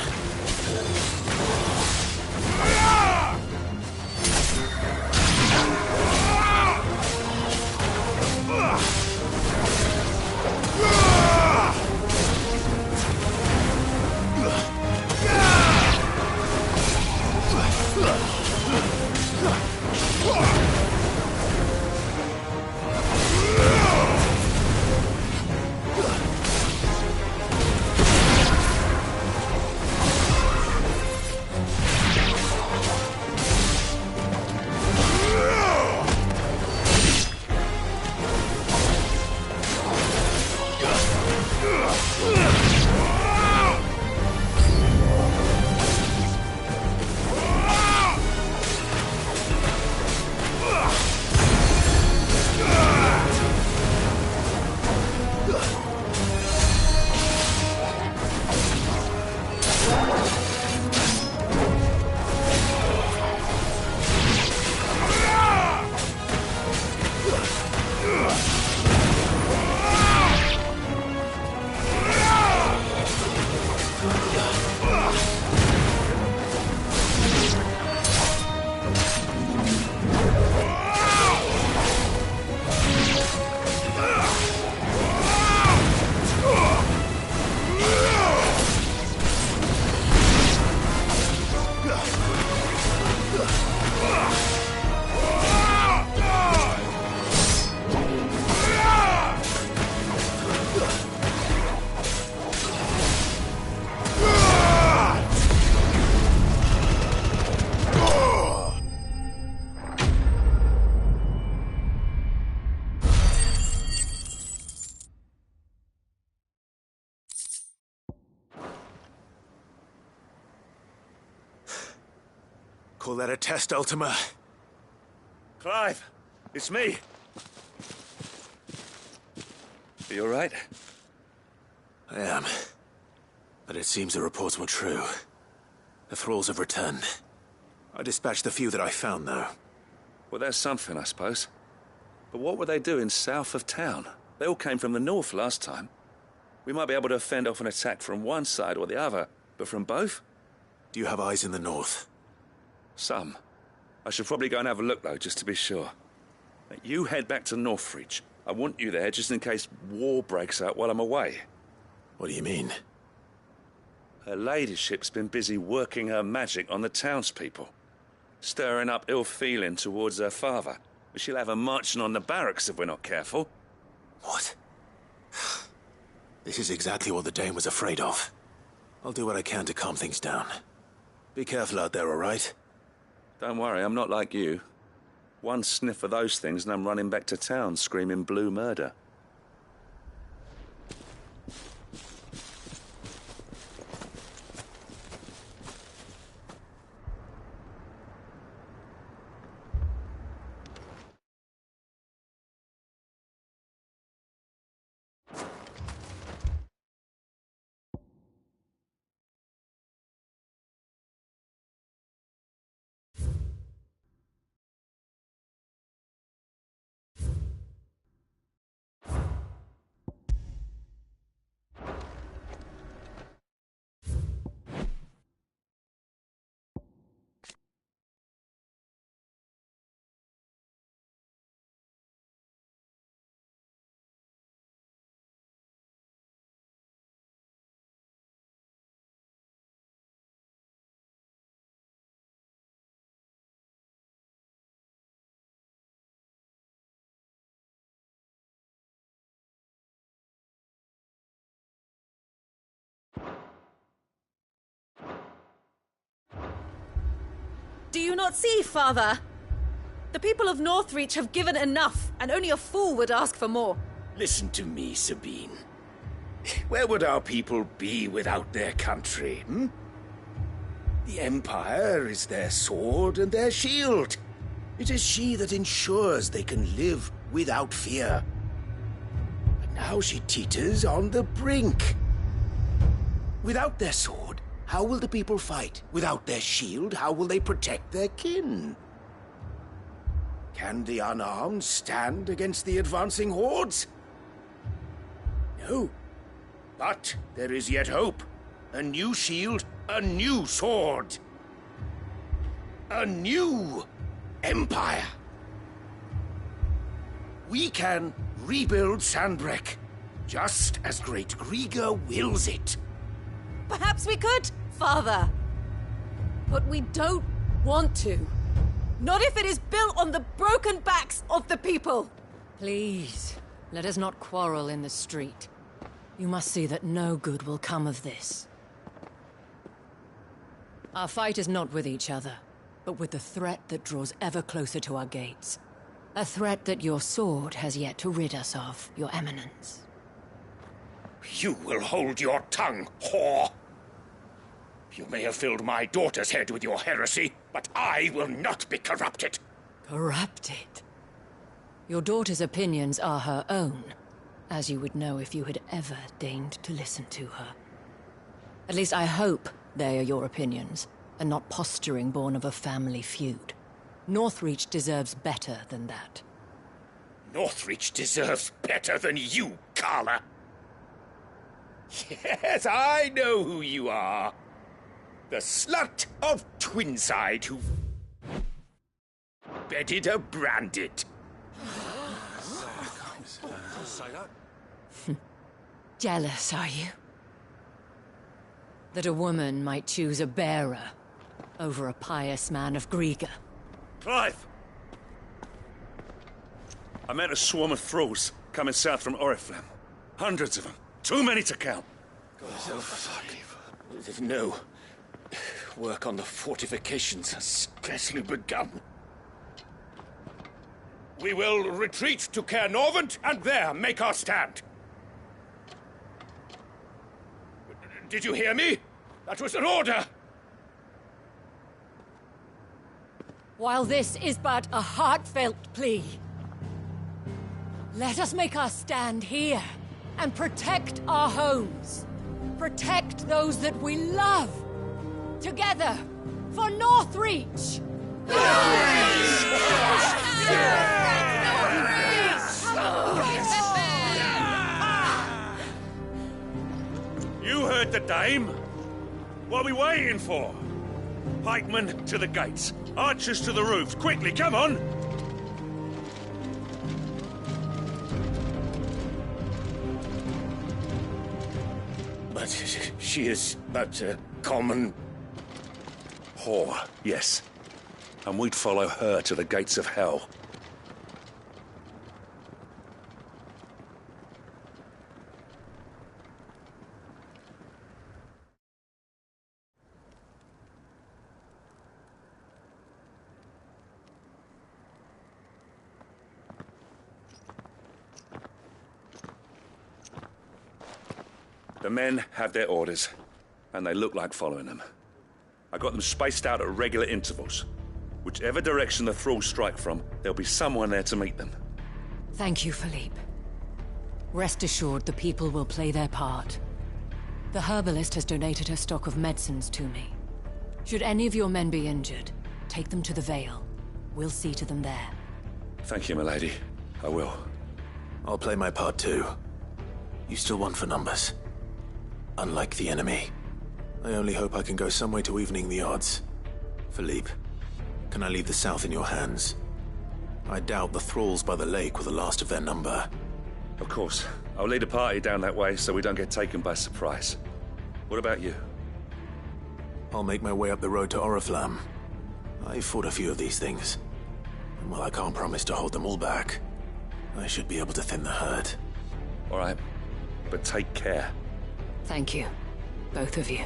Call that a test, Ultima? Clive, it's me. Are you all right? I am. But it seems the reports were true. The thralls have returned. I dispatched the few that I found, though. Well, that's something, I suppose. But what were they doing south of town? They all came from the north last time. We might be able to fend off an attack from one side or the other, but from both? Do you have eyes in the north? Some. I should probably go and have a look, though, just to be sure. You head back to Northreach. I want you there just in case war breaks out while I'm away. What do you mean? Her ladyship's been busy working her magic on the townspeople, stirring up ill feeling towards her father. She'll have her marching on the barracks if we're not careful. What? This is exactly what the Dame was afraid of. I'll do what I can to calm things down. Be careful out there, all right? Don't worry, I'm not like you. One sniff of those things and I'm running back to town screaming blue murder. Do you not see, Father? The people of Northreach have given enough, and only a fool would ask for more. Listen to me, Sabine. Where would our people be without their country, hmm? The Empire is their sword and their shield. It is she that ensures they can live without fear. But now she teeters on the brink. Without their sword, how will the people fight? Without their shield, how will they protect their kin? Can the unarmed stand against the advancing hordes? No. But there is yet hope. A new shield, a new sword. A new empire. We can rebuild Sandbreck, just as Great Grieger wills it. Perhaps we could, Father. But we don't want to. Not if it is built on the broken backs of the people. Please, let us not quarrel in the street. You must see that no good will come of this. Our fight is not with each other, but with the threat that draws ever closer to our gates. A threat that your sword has yet to rid us of, Your Eminence. You will hold your tongue, whore! You may have filled my daughter's head with your heresy, but I will not be corrupted! Corrupted? Your daughter's opinions are her own, as you would know if you had ever deigned to listen to her. At least I hope they are your opinions, and not posturing born of a family feud. Northreach deserves better than that. Northreach deserves better than you, Carla! Yes, I know who you are. The slut of Twinside who bedded a Branded. Jealous, are you? That a woman might choose a bearer over a pious man of Grieger. Clive! I met a swarm of thralls coming south from Oriflamme. Hundreds of them. Too many to count. No. Work on the fortifications has scarcely begun. We will retreat to Caernarvon and there make our stand. Did you hear me? That was an order! while this is but a heartfelt plea, let us make our stand here and protect our homes. Protect those that we love. Together, for Northreach! You heard the dame. What are we waiting for? Pikemen to the gates. Archers to the roofs. Quickly, come on! But she is but a common... whore, yes. And we'd follow her to the gates of hell. The men have their orders, and they look like following them. I got them spaced out at regular intervals. Whichever direction the thralls strike from, there'll be someone there to meet them. Thank you, Philippe. Rest assured the people will play their part. The herbalist has donated her stock of medicines to me. Should any of your men be injured, take them to the Vale. We'll see to them there. Thank you, milady. I will. I'll play my part too. You still want for numbers. Unlike the enemy. I only hope I can go some way to evening the odds. Philippe, can I leave the south in your hands? I doubt the thralls by the lake were the last of their number. Of course. I'll lead a party down that way so we don't get taken by surprise. What about you? I'll make my way up the road to Oriflamme. I've fought a few of these things. And while I can't promise to hold them all back, I should be able to thin the herd. All right. But take care. Thank you. Both of you.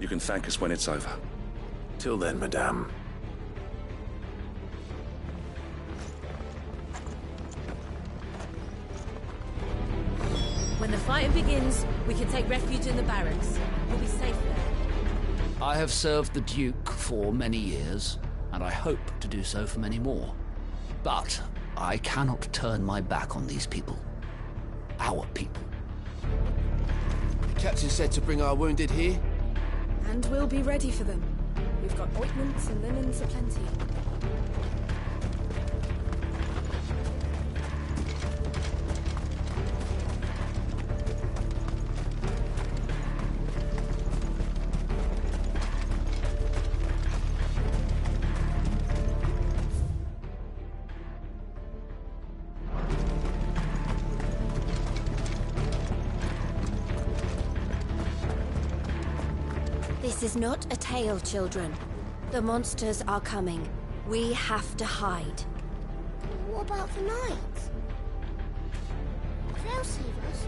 You can thank us when it's over. Till then, madame. When the fighting begins, we can take refuge in the barracks. We'll be safe there. I have served the Duke for many years, and I hope to do so for many more. But I cannot turn my back on these people. Our people. The captain said to bring our wounded here. And we'll be ready for them. We've got ointments and linens aplenty. This is not a tale, children. The monsters are coming. We have to hide. What about the knights? They'll save us,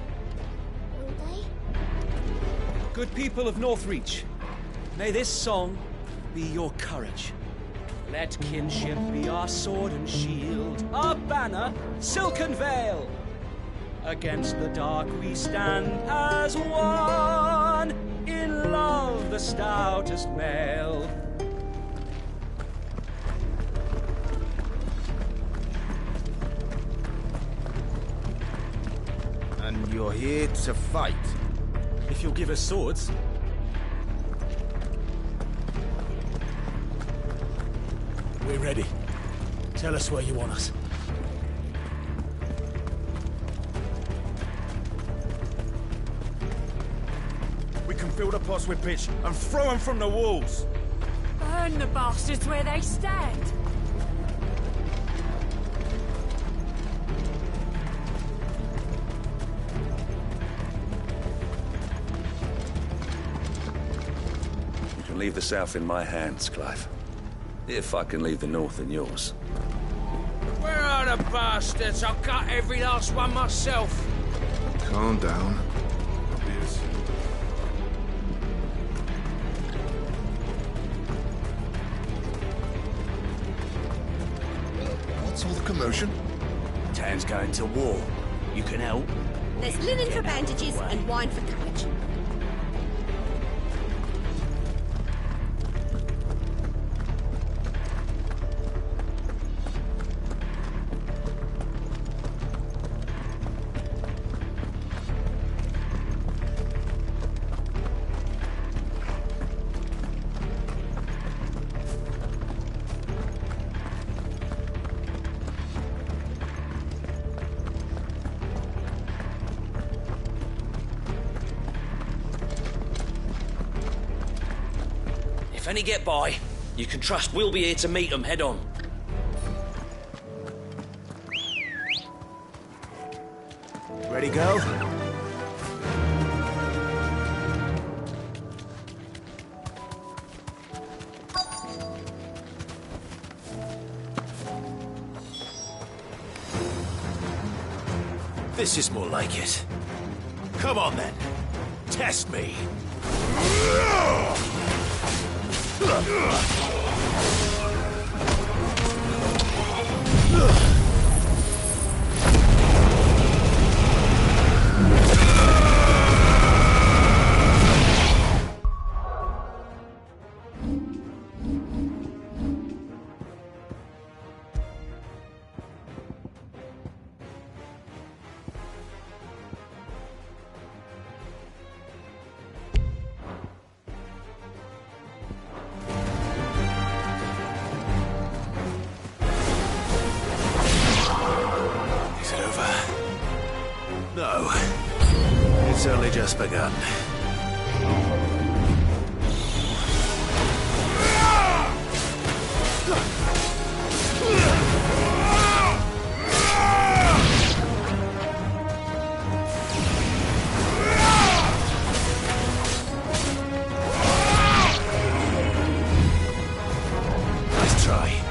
won't they? Good people of Northreach, may this song be your courage. Let kinship be our sword and shield, our banner, silken veil. Against the dark we stand as one, in love the stoutest male. And you're here to fight? If you'll give us swords. We're ready. Tell us where you want us. We can fill the pots with pitch and throw them from the walls. Burn the bastards where they stand. You can leave the south in my hands, Clive. If I can leave the north in yours. Where are the bastards? I'll cut every last one myself. Calm down. Obvious. What's all the commotion? Town's going to war. You can help. There's linen for bandages and wine for courage. If any get by, you can trust we'll be here to meet them head on. Ready, go? This is more like it. Come on, then. Test me. No. It's only just begun. Nice try.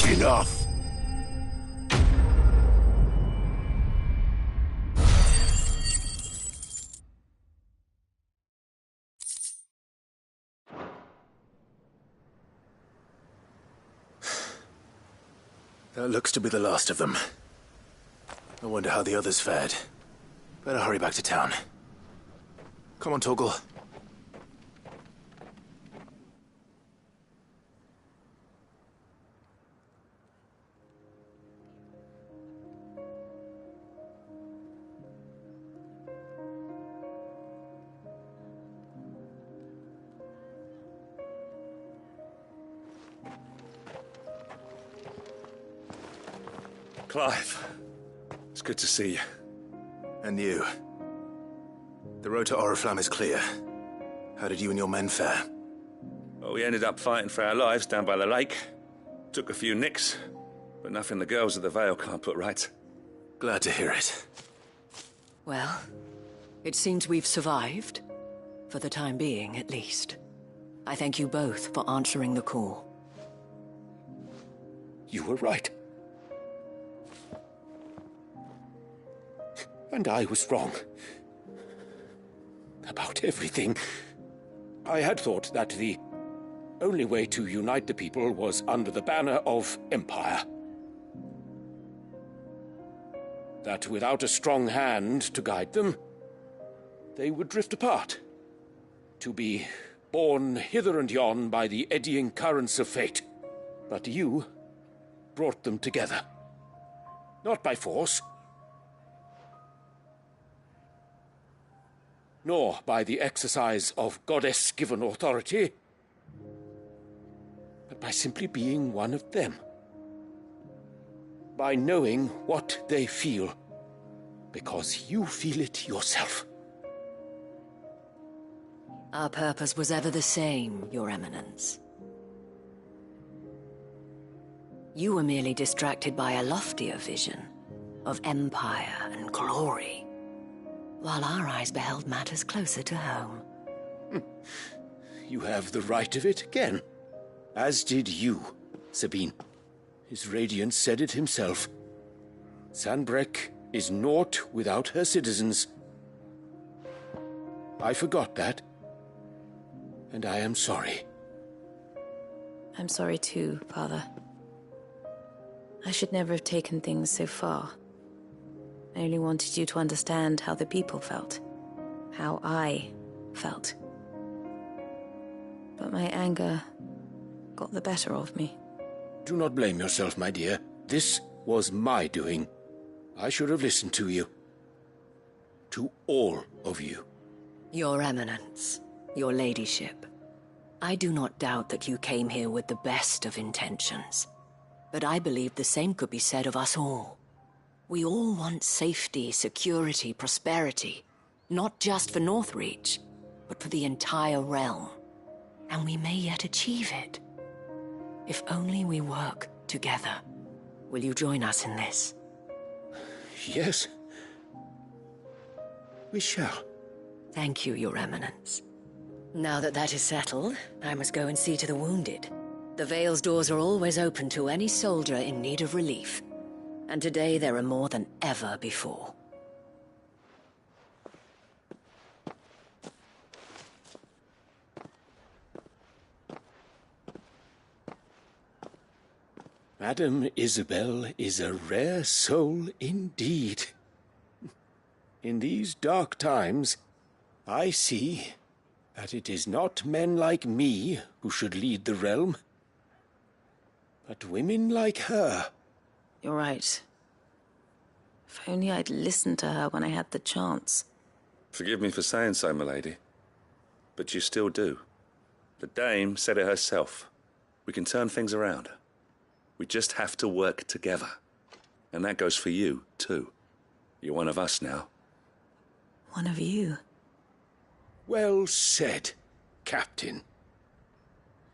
Enough! That looks to be the last of them. I wonder how the others fared. Better hurry back to town. Come on, Torgal. Clive, it's good to see you. And you. The road to Oriflamme is clear. How did you and your men fare? Well, we ended up fighting for our lives down by the lake. Took a few nicks, but nothing the girls of the Vale can't put right. Glad to hear it. Well, it seems we've survived. For the time being, at least. I thank you both for answering the call. You were right. And I was wrong. About everything. I had thought that the only way to unite the people was under the banner of Empire. That without a strong hand to guide them, they would drift apart. To be borne hither and yon by the eddying currents of fate. But you brought them together. Not by force, nor by the exercise of goddess-given authority, but by simply being one of them. By knowing what they feel, because you feel it yourself. Our purpose was ever the same, Your Eminence. You were merely distracted by a loftier vision of empire and glory, while our eyes beheld matters closer to home. You have the right of it again. As did you, Sabine. His Radiance said it himself. Sanbreque is naught without her citizens. I forgot that, and I am sorry. I'm sorry too, Father. I should never have taken things so far. I only wanted you to understand how the people felt. How I felt. But my anger got the better of me. Do not blame yourself, my dear. This was my doing. I should have listened to you. To all of you. Your Eminence, your Ladyship, I do not doubt that you came here with the best of intentions. But I believe the same could be said of us all. We all want safety, security, prosperity. Not just for Northreach, but for the entire realm. And we may yet achieve it. If only we work together. Will you join us in this? Yes. We shall. Thank you, Your Eminence. Now that that is settled, I must go and see to the wounded. The Vale's doors are always open to any soldier in need of relief. And today there are more than ever before. Madame Isabel is a rare soul indeed. In these dark times, I see that it is not men like me who should lead the realm, but women like her. You're right. If only I'd listened to her when I had the chance. Forgive me for saying so, milady, but you still do. The Dame said it herself. We can turn things around. We just have to work together. And that goes for you, too. You're one of us now. One of you? Well said, Captain.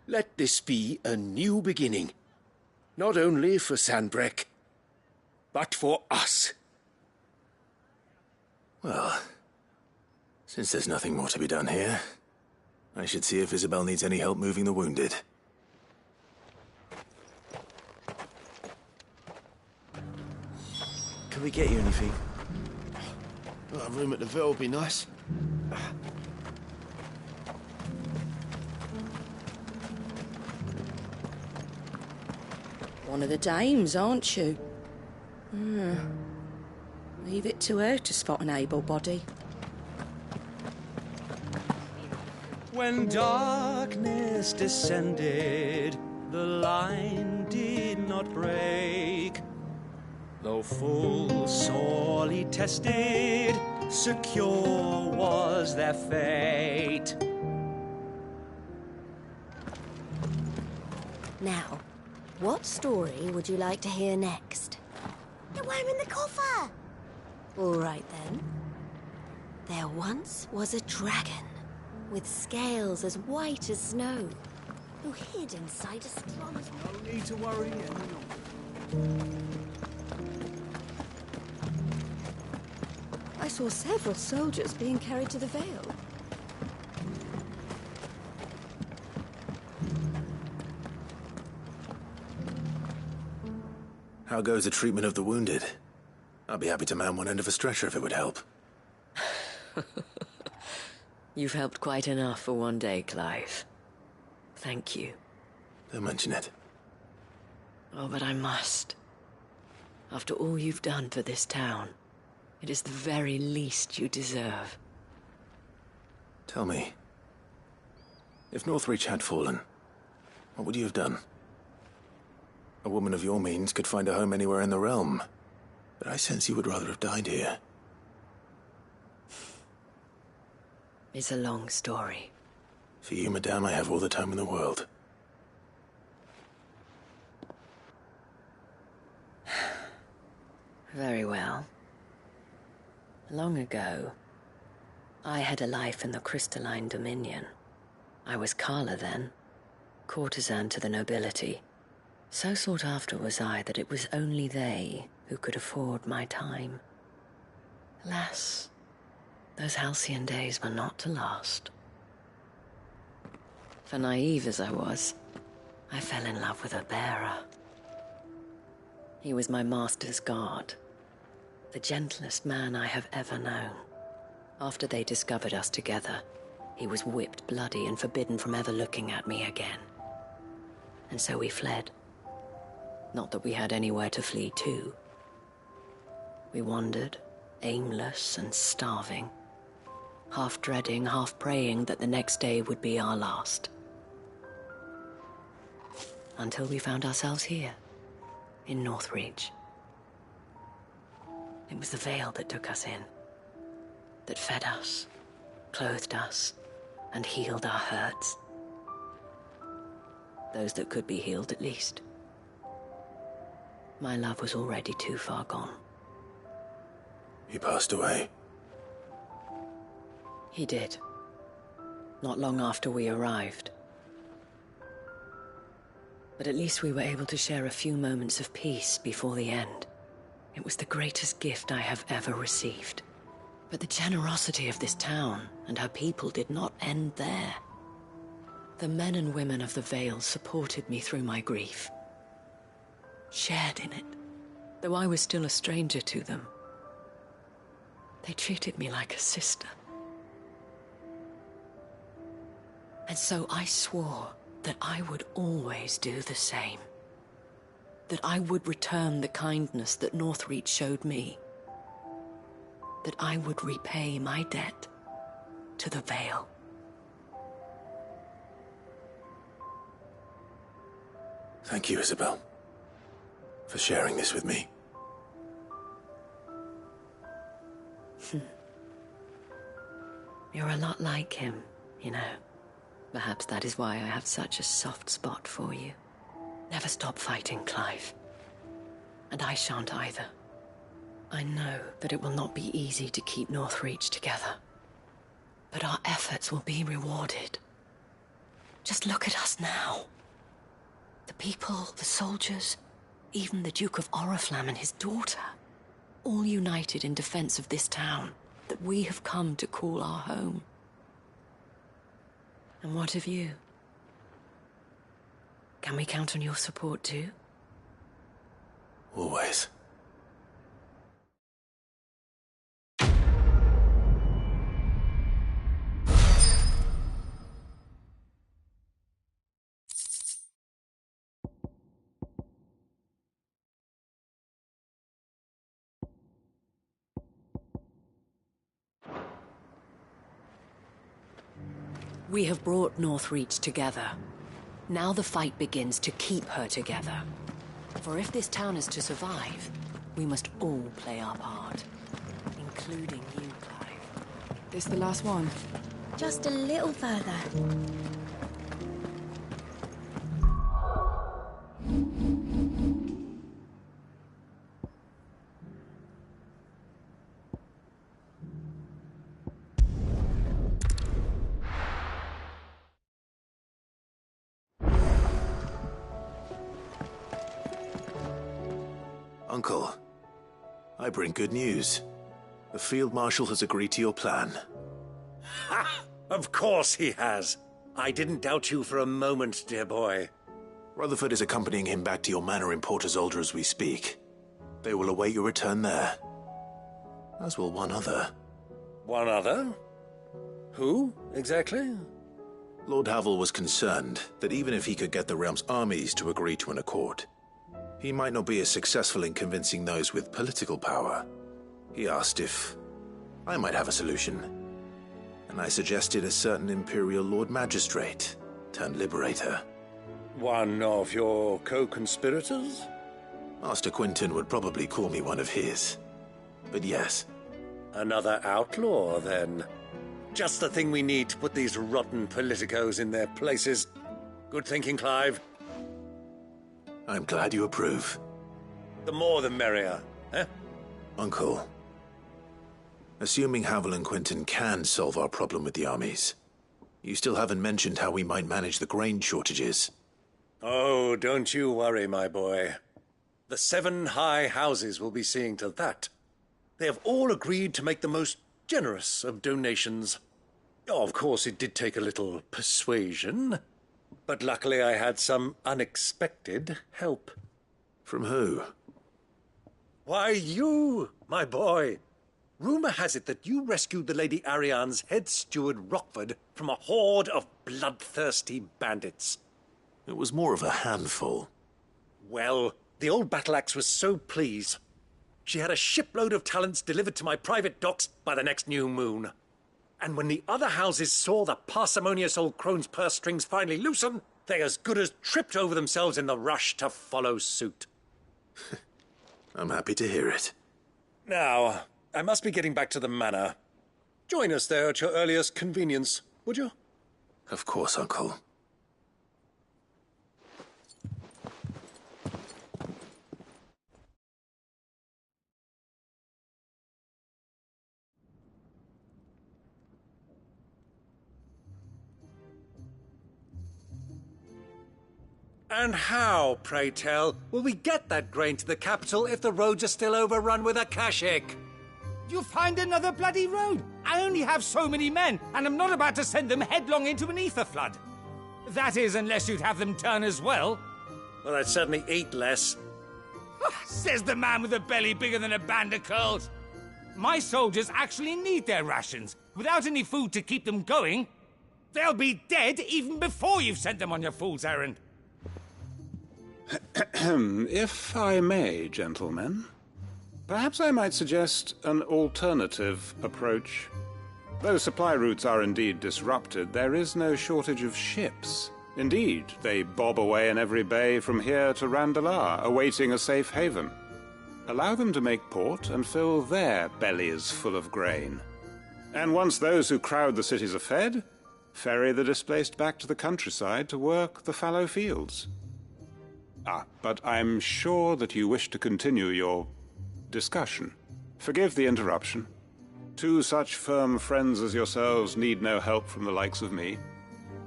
Let this be a new beginning. Not only for Sanbreque, but for us. Well, since there's nothing more to be done here, I should see if Isabel needs any help moving the wounded. Can we get you anything? A room at the Vale would be nice. One of the dames, aren't you? Leave it to her to spot an able body. When darkness descended, the line did not break. Though full sorely tested, secure was their fate. Now, what story would you like to hear next? The one in the coffer! All right, then. There once was a dragon with scales as white as snow who hid inside a strong... No need to worry any longer. I saw several soldiers being carried to the Vale. How goes the treatment of the wounded? I'd be happy to man one end of a stretcher if it would help. You've helped quite enough for one day, Clive. Thank you. Don't mention it. Oh, but I must. After all you've done for this town, it is the very least you deserve. Tell me, If Northreach had fallen, what would you have done? A woman of your means could find a home anywhere in the realm, but I sense you would rather have died here. It's a long story. For you, madame, I have all the time in the world. Very well. Long ago, I had a life in the Crystalline Dominion. I was Carla then, courtesan to the nobility. So sought after was I that it was only they who could afford my time. Alas, those halcyon days were not to last. For naive as I was, I fell in love with a bearer. He was my master's guard, the gentlest man I have ever known. After they discovered us together, he was whipped bloody and forbidden from ever looking at me again. And so we fled. Not that we had anywhere to flee to. We wandered, aimless and starving, half dreading, half praying that the next day would be our last. Until we found ourselves here, in Northreach. It was the Veil that took us in, that fed us, clothed us, and healed our hurts. Those that could be healed, at least. My love was already too far gone. He passed away. He did. Not long after we arrived. But at least we were able to share a few moments of peace before the end. It was the greatest gift I have ever received. But the generosity of this town and her people did not end there. The men and women of the Vale supported me through my grief. Shared in it, though I was still a stranger to them. They treated me like a sister. And so I swore that I would always do the same. That I would return the kindness that Northreach showed me. That I would repay my debt to the Vale. Thank you, Isabel, for sharing this with me. You're a lot like him, you know. Perhaps that is why I have such a soft spot for you. Never stop fighting, Clive. And I shan't either. I know that it will not be easy to keep Northreach together. But our efforts will be rewarded. Just look at us now. The people, the soldiers, even the Duke of Oriflamme and his daughter, all united in defense of this town that we have come to call our home. And what of you? Can we count on your support too? Always. We have brought Northreach together. Now the fight begins to keep her together. For if this town is to survive, we must all play our part. Including you, Clive. This the last one? Just a little further. Uncle, I bring good news. The Field Marshal has agreed to your plan. Ha! Of course he has. I didn't doubt you for a moment, dear boy. Rutherford is accompanying him back to your manor in Port Isolde as we speak. They will await your return there. As will one other. One other? Who, exactly? Lord Havel was concerned that even if he could get the realm's armies to agree to an accord, he might not be as successful in convincing those with political power. He asked if I might have a solution, and and I suggested a certain Imperial Lord Magistrate turned Liberator. One of your co-conspirators? Master Quinton would probably call me one of his. But yes. Another outlaw, then. Just the thing we need to put these rotten politicos in their places. Good thinking, Clive. I'm glad you approve. The more the merrier, eh? Uncle, assuming Havel and Quinton can solve our problem with the armies, you still haven't mentioned how we might manage the grain shortages. Oh, don't you worry, my boy. The 7 high houses will be seeing to that. They have all agreed to make the most generous of donations. Oh, of course, it did take a little persuasion, but luckily I had some unexpected help. From who? Why, you, my boy. Rumor has it that you rescued the Lady Ariane's head steward Rockford from a horde of bloodthirsty bandits. It was more of a handful. Well, the old battle-axe was so pleased. She had a shipload of talents delivered to my private docks by the next new moon. And when the other houses saw the parsimonious old crone's purse strings finally loosen, they as good as tripped over themselves in the rush to follow suit. I'm happy to hear it. Now, I must be getting back to the manor. Join us there at your earliest convenience, would you? Of course, Uncle. And how, pray tell, will we get that grain to the capital if the roads are still overrun with Akashic? You'll find another bloody road. I only have so many men, and I'm not about to send them headlong into an ether flood. That is, unless you'd have them turn as well. Well, I'd certainly eat less. Says the man with a belly bigger than a band of curls. My soldiers actually need their rations. Without any food to keep them going, they'll be dead even before you've sent them on your fool's errand. If I may, gentlemen, perhaps I might suggest an alternative approach. Though supply routes are indeed disrupted, there is no shortage of ships. Indeed, they bob away in every bay from here to Randalar, awaiting a safe haven. Allow them to make port and fill their bellies full of grain. And once those who crowd the cities are fed, ferry the displaced back to the countryside to work the fallow fields. But I'm sure that you wish to continue your discussion. Forgive the interruption. 2 such firm friends as yourselves need no help from the likes of me.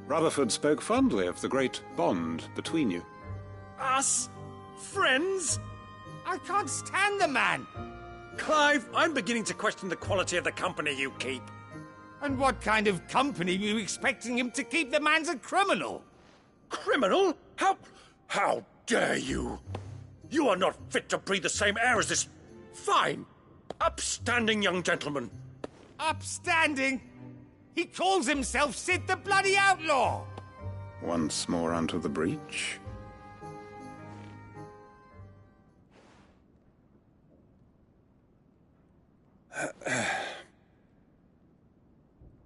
Rutherford spoke fondly of the great bond between you. Us? Friends? I can't stand the man! Clive, I'm beginning to question the quality of the company you keep. And what kind of company were you expecting him to keep? The man's a criminal! Criminal? How dare you? You are not fit to breathe the same air as this fine, upstanding young gentleman. Upstanding? He calls himself Sid the Bloody Outlaw! Once more onto the breach.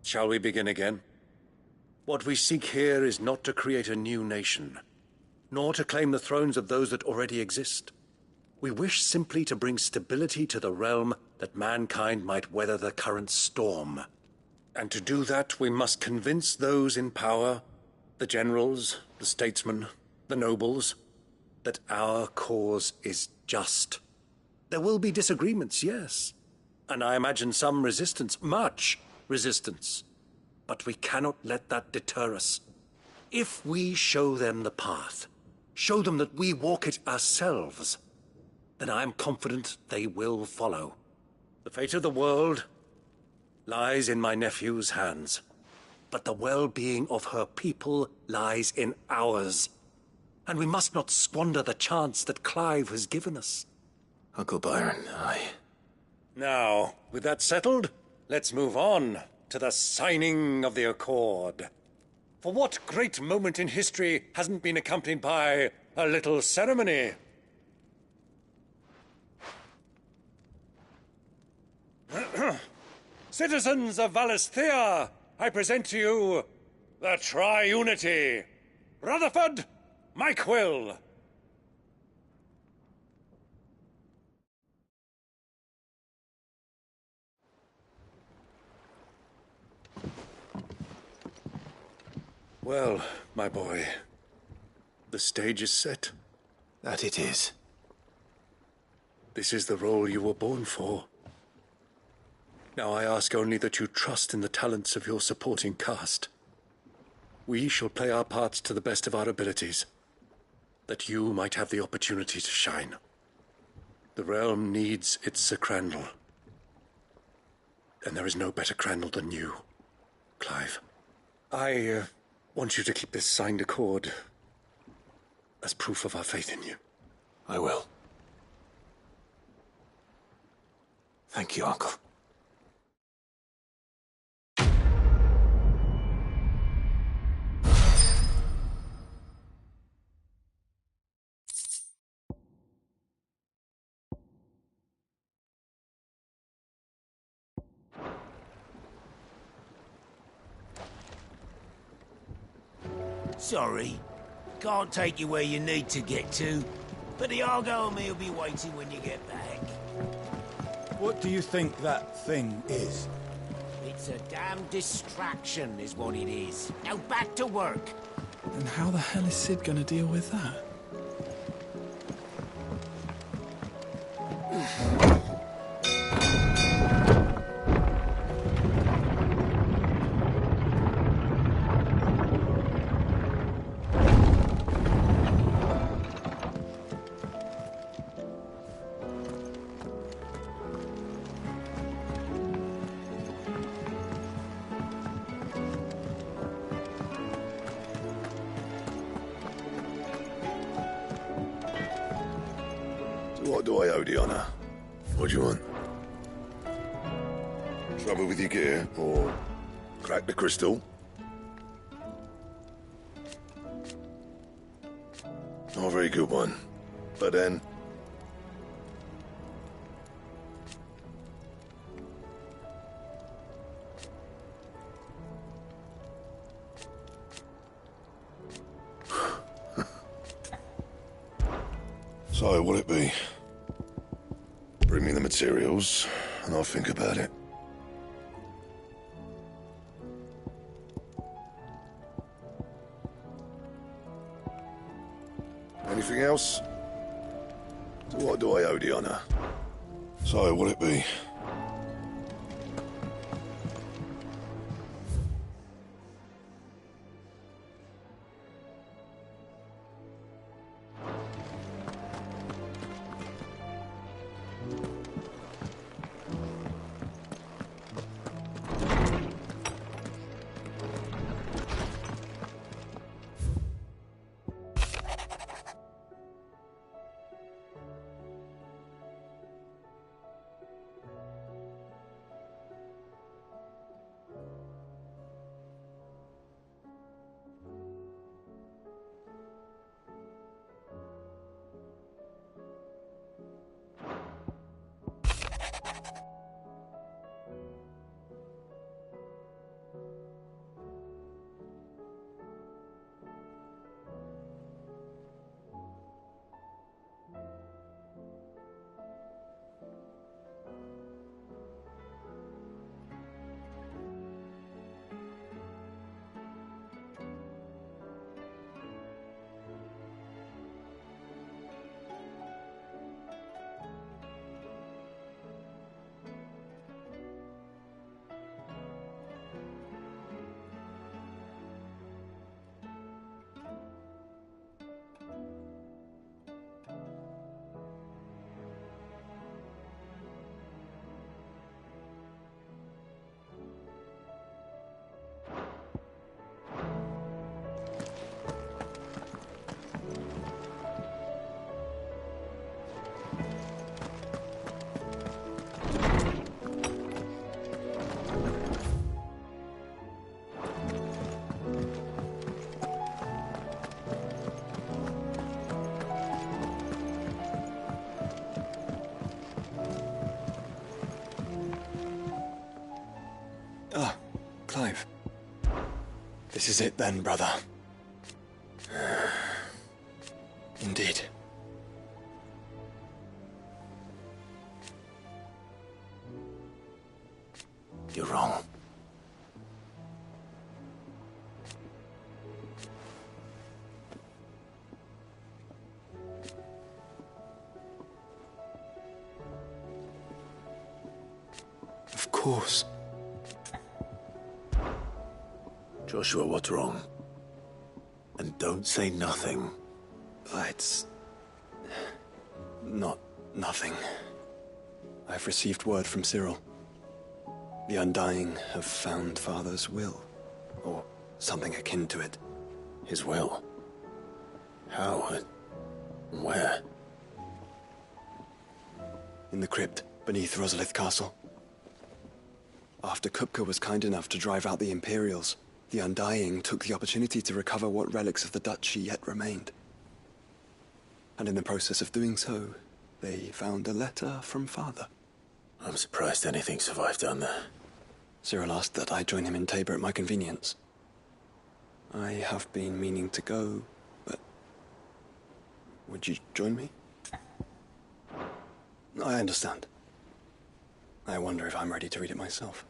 Shall we begin again? What we seek here is not to create a new nation, nor to claim the thrones of those that already exist. We wish simply to bring stability to the realm that mankind might weather the current storm. And to do that, we must convince those in power, the generals, the statesmen, the nobles, that our cause is just. There will be disagreements, yes, and I imagine some resistance, much resistance. But we cannot let that deter us. If we show them the path, show them that we walk it ourselves, then I am confident they will follow. The fate of the world lies in my nephew's hands, but the well-being of her people lies in ours. And we must not squander the chance that Clive has given us. Uncle Byron, Now, with that settled, let's move on to the signing of the Accord. For what great moment in history hasn't been accompanied by a little ceremony? Citizens of Valisthea, I present to you the Triunity. Rutherford, Mike Will. Well, my boy, the stage is set. That it is. This is the role you were born for. Now I ask only that you trust in the talents of your supporting cast. We shall play our parts to the best of our abilities, that you might have the opportunity to shine. The realm needs its Sir Crandall. And there is no better Crandall than you, Clive. I want you to keep this signed accord as proof of our faith in you. I will. Thank you, Uncle. Sorry, can't take you where you need to get to, but the Argo and me will be waiting when you get back. What do you think that thing is? It's a damn distraction, is what it is. Now back to work. And how the hell is Sid gonna deal with that? What do I owe the honor? What do you want? Trouble with your gear, or crack the crystal? Not a very good one. But then... So, what'll it be? Bring me the materials, and I'll think about it. Anything else? To what do I owe the honor? So, what'll it be? This is it then, brother. Indeed. You're wrong. Of course. Joshua, what's wrong? And don't say nothing. It's... not nothing. I've received word from Cyril. The Undying have found Father's will, or something akin to it. His will? How? Where? In the crypt beneath Rosalith Castle. After Kupka was kind enough to drive out the Imperials, the Undying took the opportunity to recover what relics of the Duchy yet remained. And in the process of doing so, they found a letter from Father. I'm surprised anything survived down there. Cyril asked that I join him in Tabor at my convenience. I have been meaning to go, but... would you join me? I understand. I wonder if I'm ready to read it myself.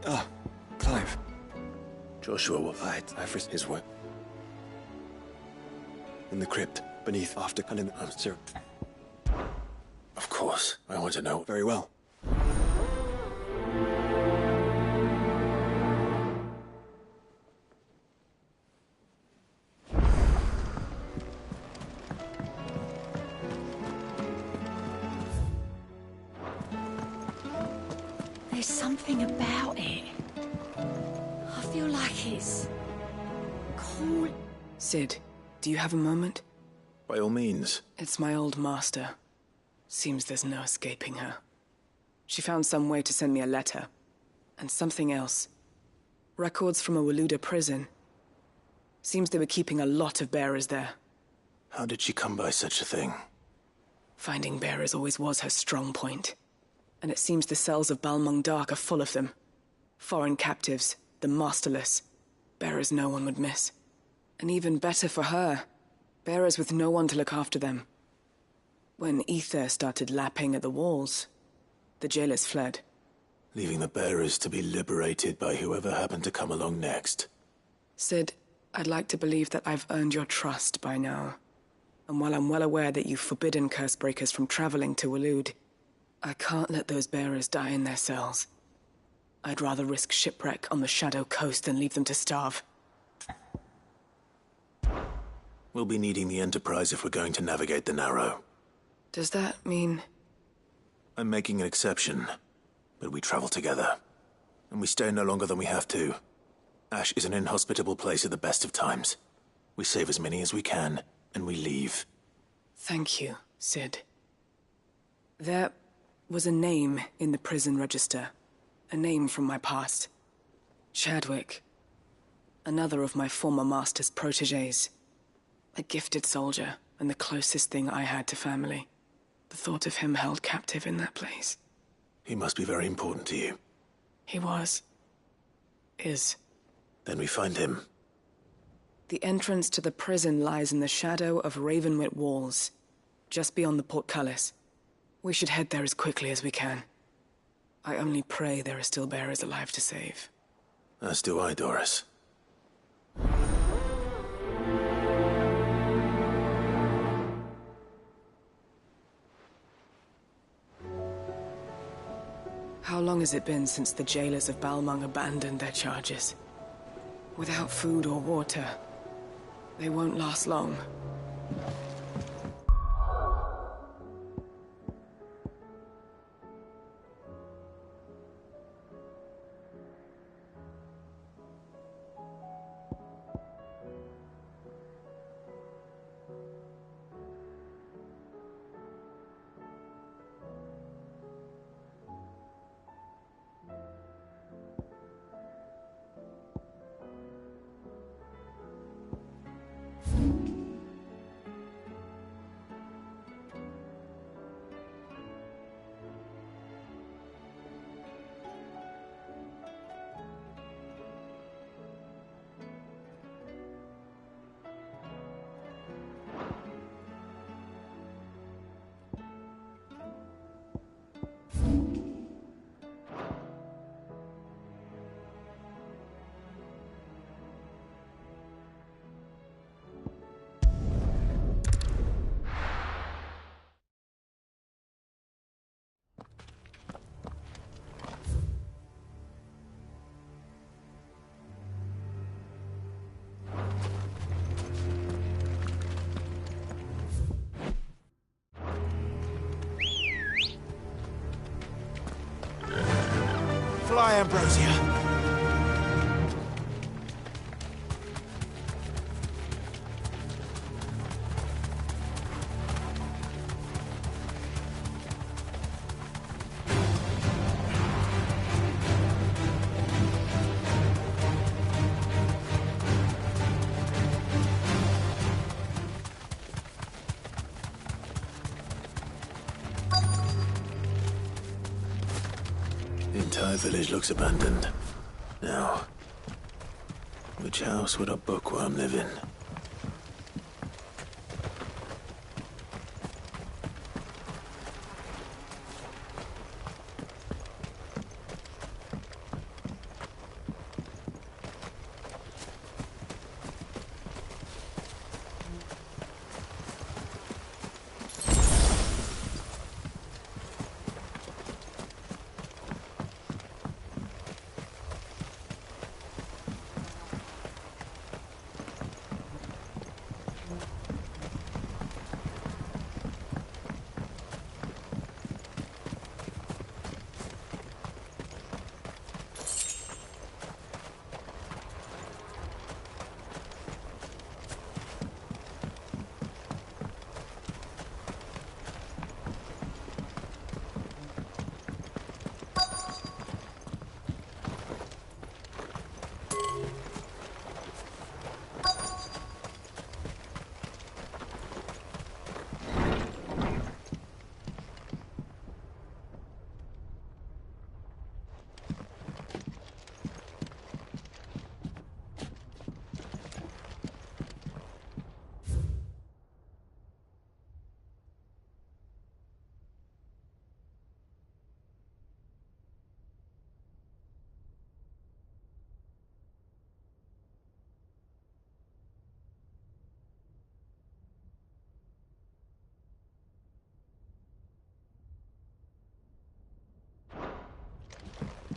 Ah, Clive. Joshua will fight. I've risked his work. In the crypt, beneath, after, and in the... Cyril. Of course. I want to know. Very well. There's something about it. I feel like it's... cool. Sid, do you have a moment? By all means. It's my old master. Seems there's no escaping her. She found some way to send me a letter. And something else. Records from a Waluda prison. Seems they were keeping a lot of bearers there. How did she come by such a thing? Finding bearers always was her strong point. And it seems the cells of Balmung Dark are full of them. Foreign captives, the masterless. Bearers no one would miss. And even better for her, bearers with no one to look after them. When ether started lapping at the walls, the jailers fled. Leaving the bearers to be liberated by whoever happened to come along next. Sid, I'd like to believe that I've earned your trust by now. And while I'm well aware that you've forbidden Cursebreakers from traveling to Waloed, I can't let those bearers die in their cells. I'd rather risk shipwreck on the Shadow Coast than leave them to starve. We'll be needing the Enterprise if we're going to navigate the Narrow. Does that mean... I'm making an exception, but we travel together. And we stay no longer than we have to. Ash is an inhospitable place at the best of times. We save as many as we can, and we leave. Thank you, Sid. There was a name in the prison register. A name from my past. Chadwick. Another of my former master's protégés. A gifted soldier, and the closest thing I had to family. The thought of him held captive in that place. He must be very important to you. He was. Is. Then we find him. The entrance to the prison lies in the shadow of Ravenwit Walls, just beyond the portcullis. We should head there as quickly as we can. I only pray there are still bearers alive to save. As do I, Doris. How long has it been since the jailers of Balmung abandoned their charges? Without food or water, they won't last long. my ambrosia. The entire village looks abandoned. Now, which house would a bookworm live in?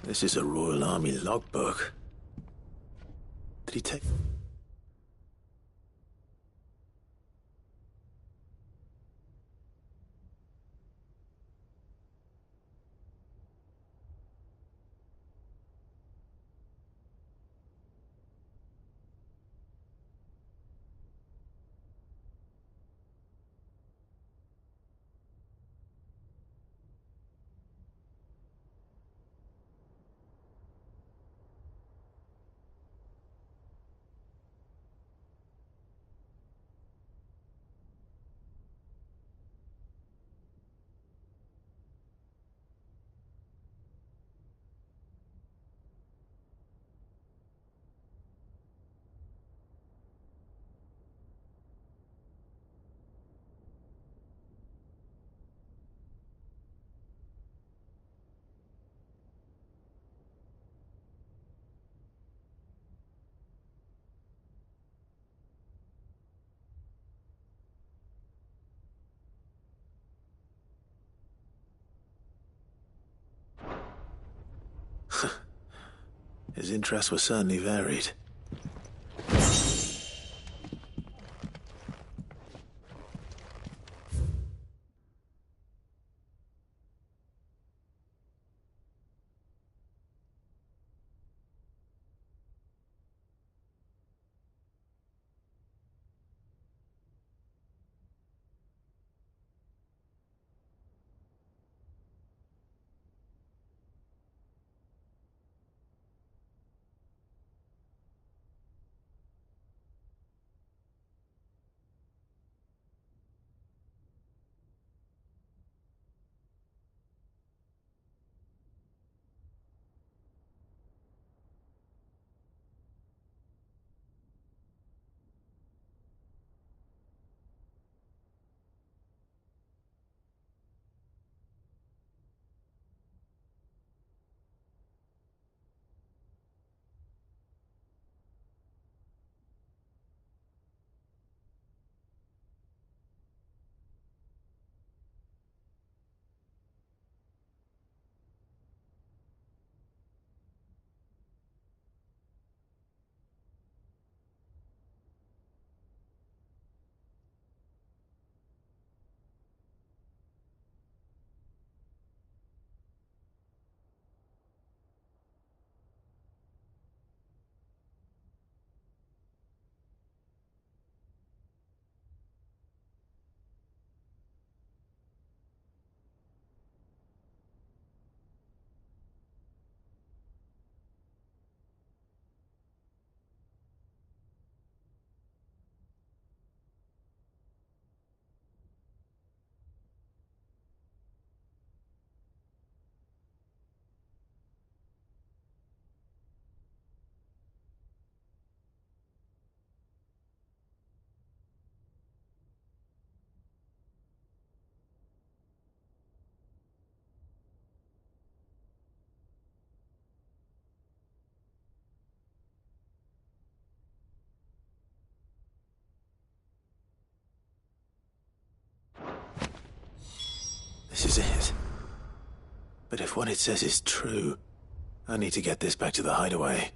This is a Royal Army logbook. Did he take... His interests were certainly varied. But if what it says is true, I need to get this back to the hideaway.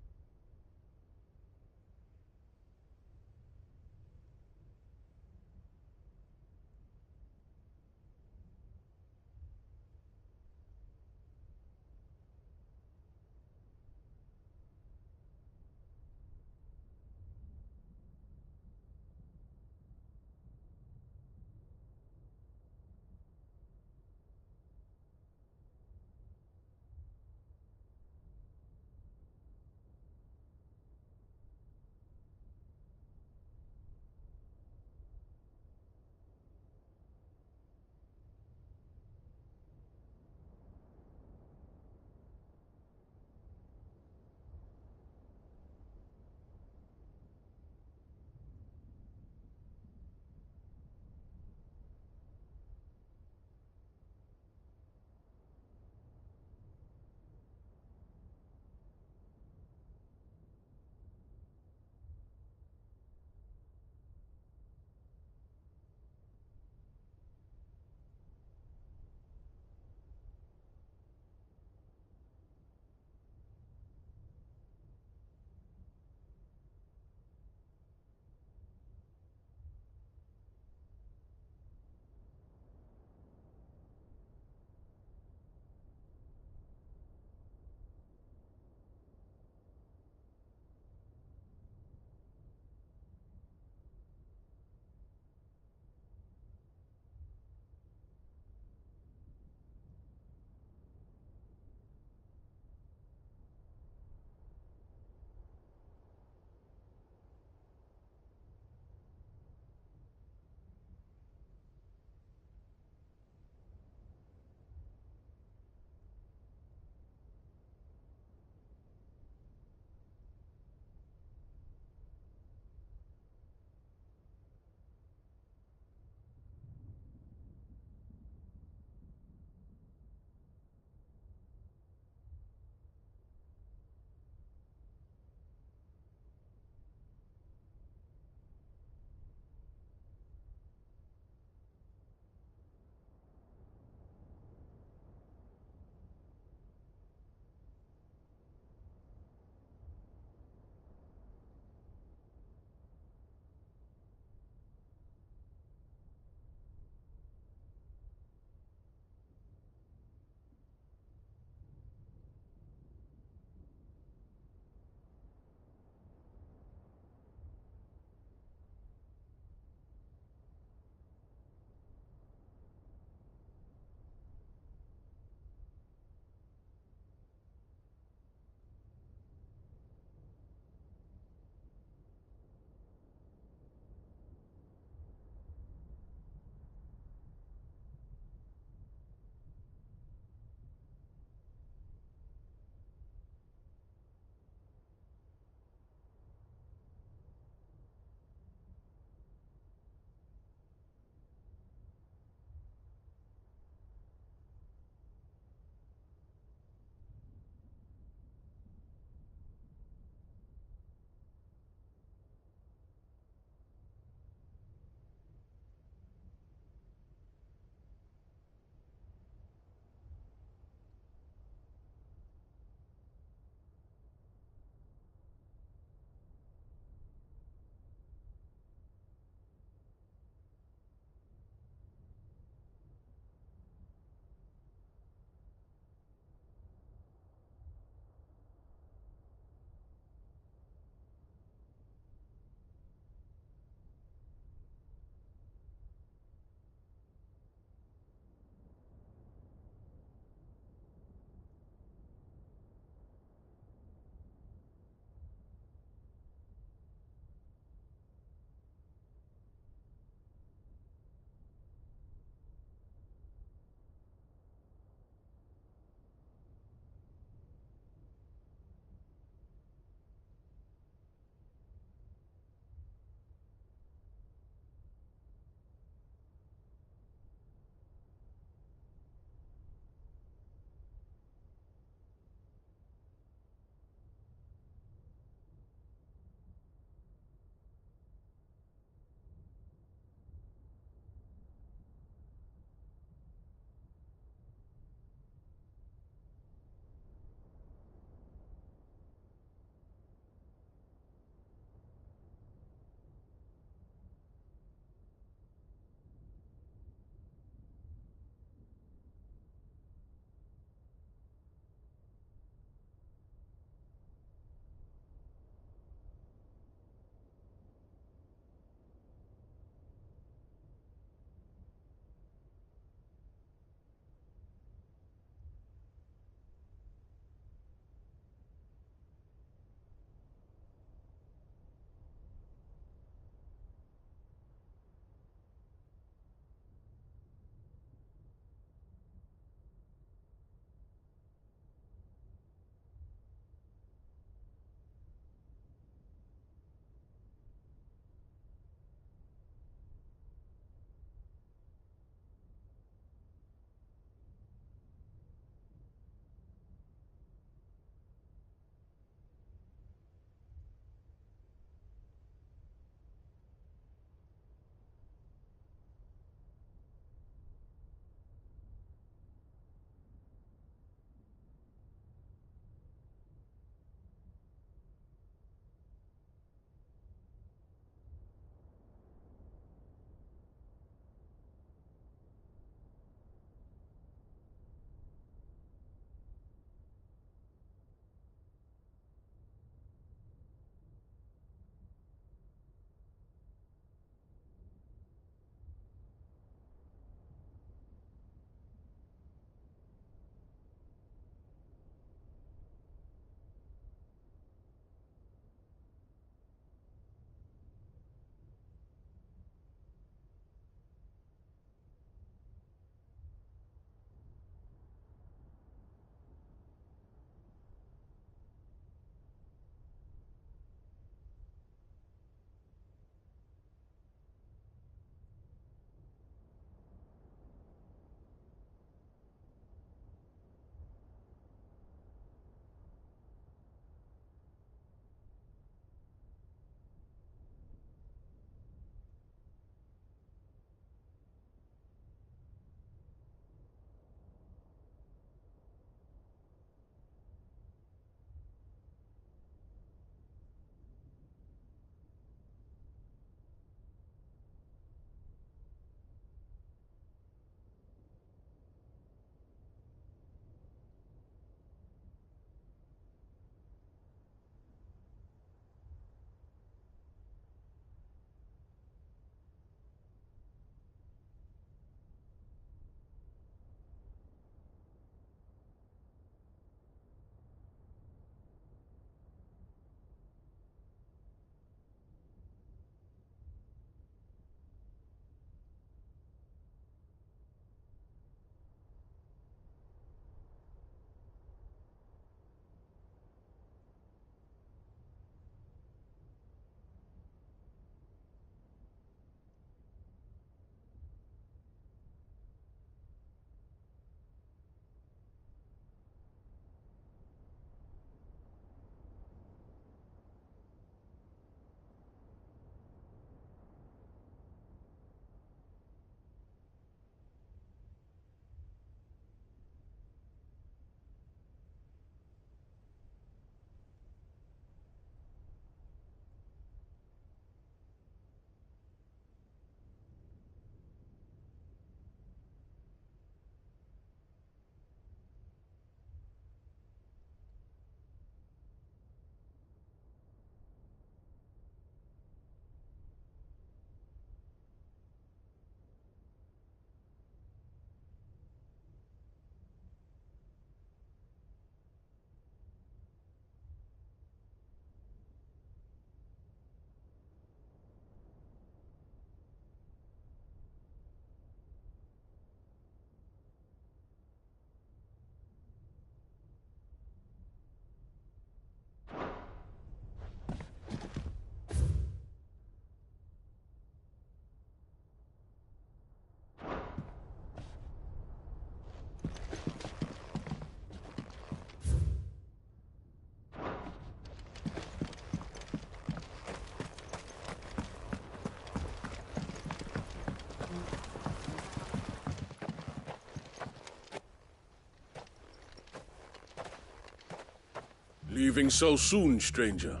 Leaving so soon, stranger?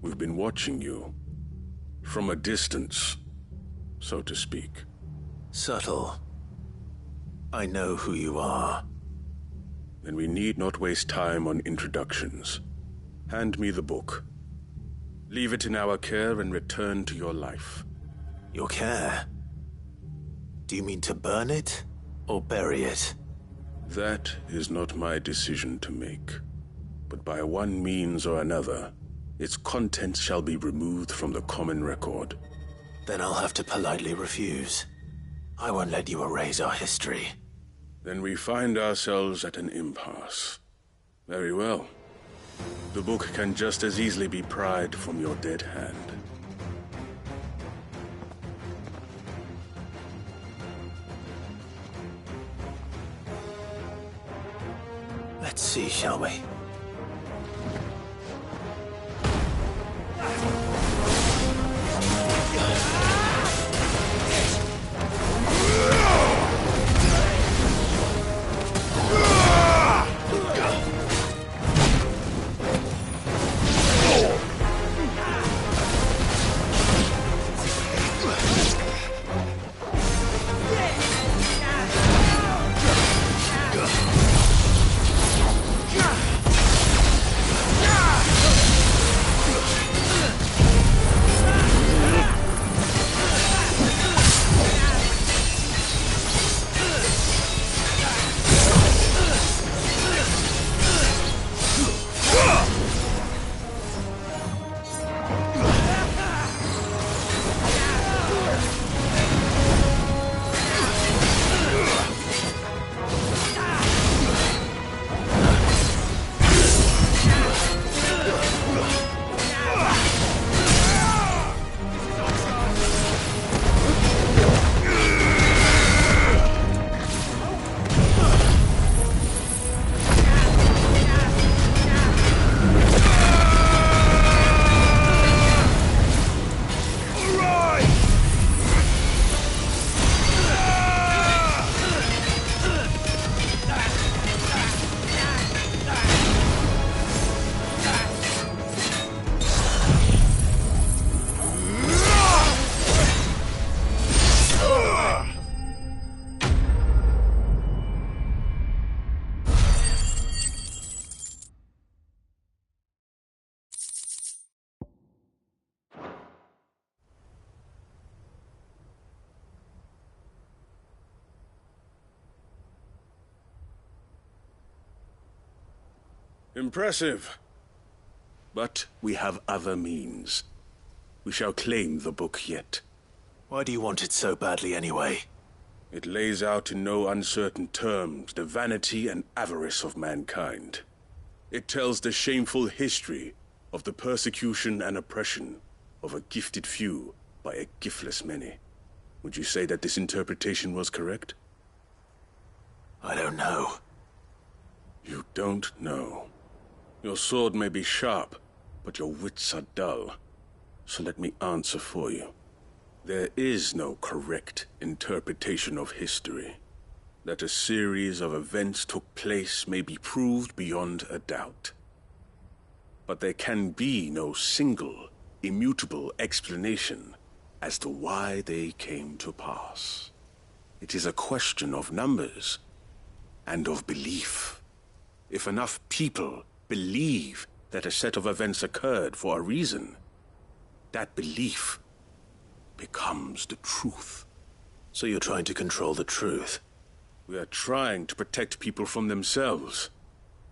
We've been watching you. From a distance, so to speak. Subtle. I know who you are. Then we need not waste time on introductions. Hand me the book. Leave it in our care and return to your life. Your care? Do you mean to burn it, or bury it? That is not my decision to make. But by one means or another, its contents shall be removed from the common record. Then I'll have to politely refuse. I won't let you erase our history. Then we find ourselves at an impasse. Very well. The book can just as easily be pried from your dead hand. Let's see, shall we? Impressive. But we have other means. We shall claim the book yet. Why do you want it so badly anyway? It lays out in no uncertain terms the vanity and avarice of mankind. It tells the shameful history of the persecution and oppression of a gifted few by a giftless many. Would you say that this interpretation was correct? I don't know. You don't know. Your sword may be sharp, but your wits are dull. So let me answer for you. There is no correct interpretation of history. That a series of events took place may be proved beyond a doubt. But there can be no single, immutable explanation as to why they came to pass. It is a question of numbers and of belief. If enough people believe that a set of events occurred for a reason, that belief becomes the truth. So you're trying to control the truth? We are trying to protect people from themselves,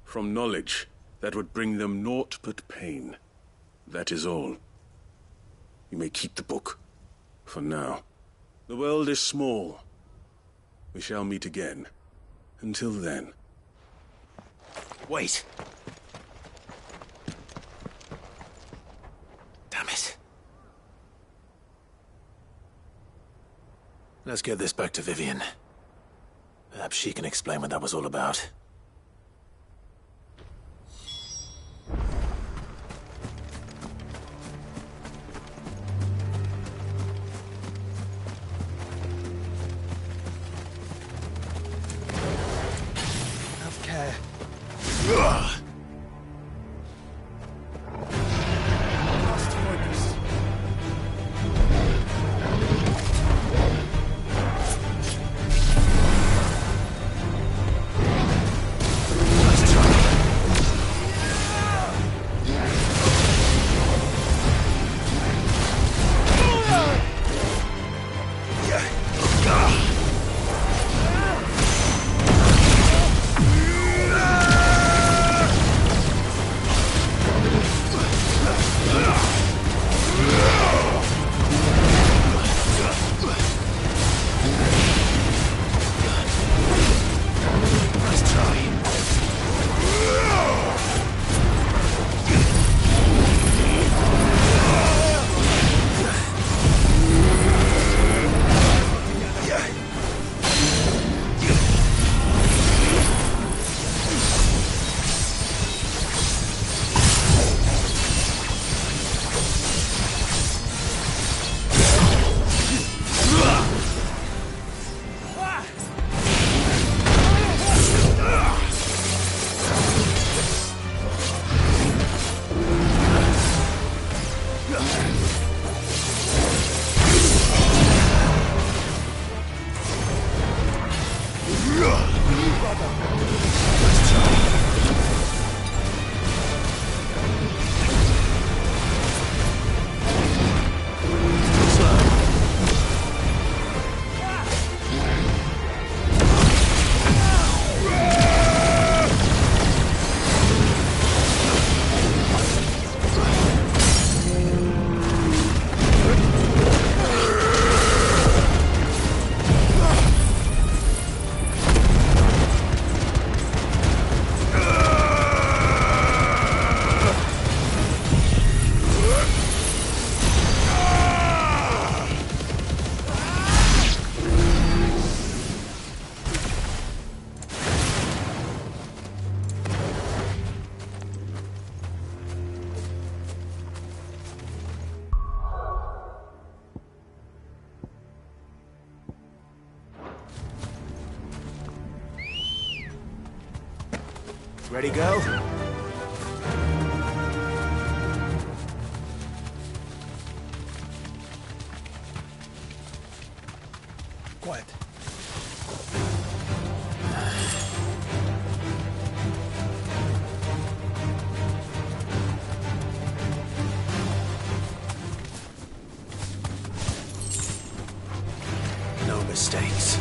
from knowledge that would bring them naught but pain. That is all. You may keep the book, for now. The world is small. We shall meet again. Until then. Wait! Damn it. Let's get this back to Vivian. Perhaps she can explain what that was all about. Have care. Ready, girl? Quiet. No mistakes.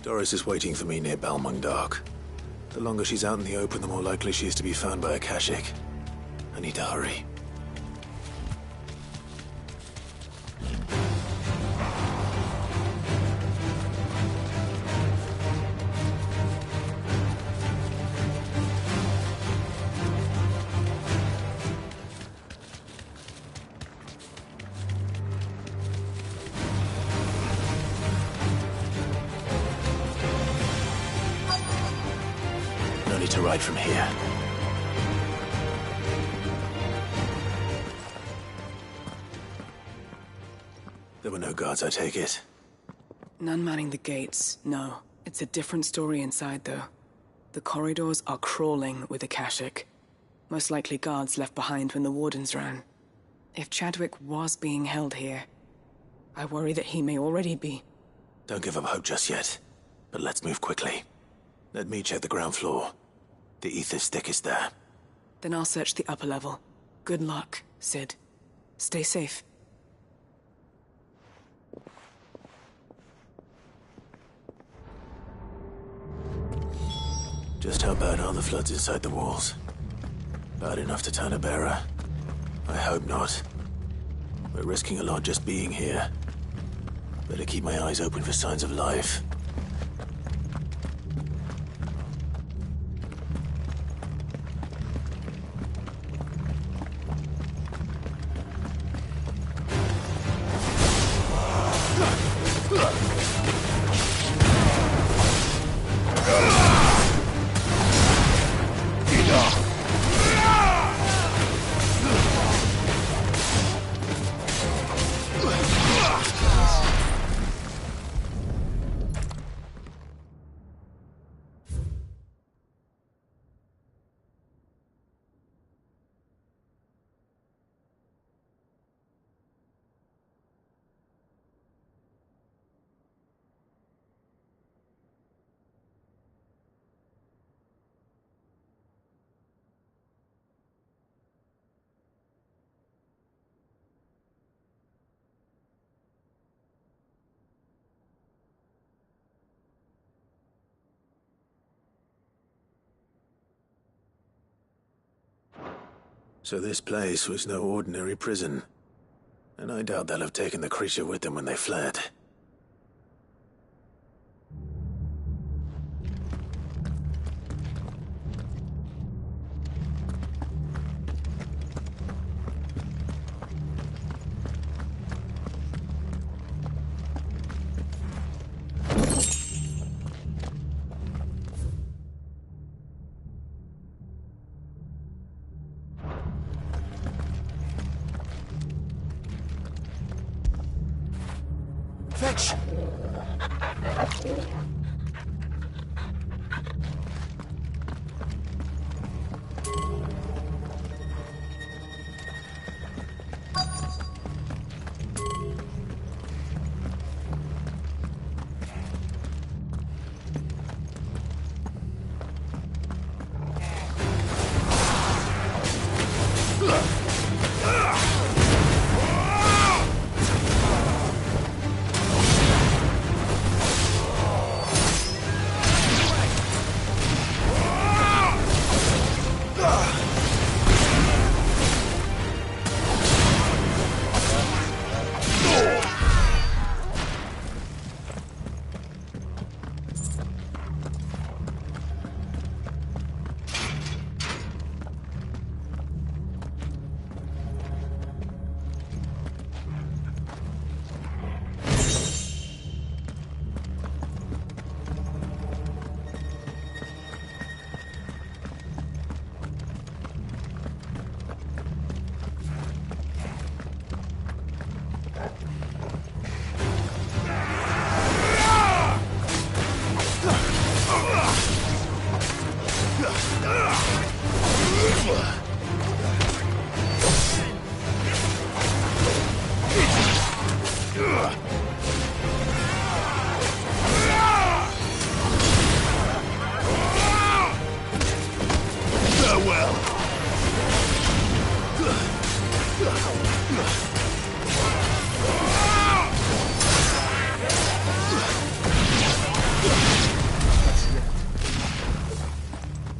Doris is waiting for me near Balmung Dark. The longer she's out in the open, the more likely she is to be found by a Kashik. I need to hurry. No need to ride from here. There were no guards, I take it. None manning the gates, no. It's a different story inside, though. The corridors are crawling with Akashic. Most likely guards left behind when the wardens ran. If Chadwick was being held here, I worry that he may already be. Don't give up hope just yet, but let's move quickly. Let me check the ground floor. The ether stick is there. Then I'll search the upper level. Good luck, Sid. Stay safe. Just how bad are the floods inside the walls? Bad enough to turn a bearer? I hope not. We're risking a lot just being here. Better keep my eyes open for signs of life. So this place was no ordinary prison. And I doubt they'll have taken the creature with them when they fled. Fetch!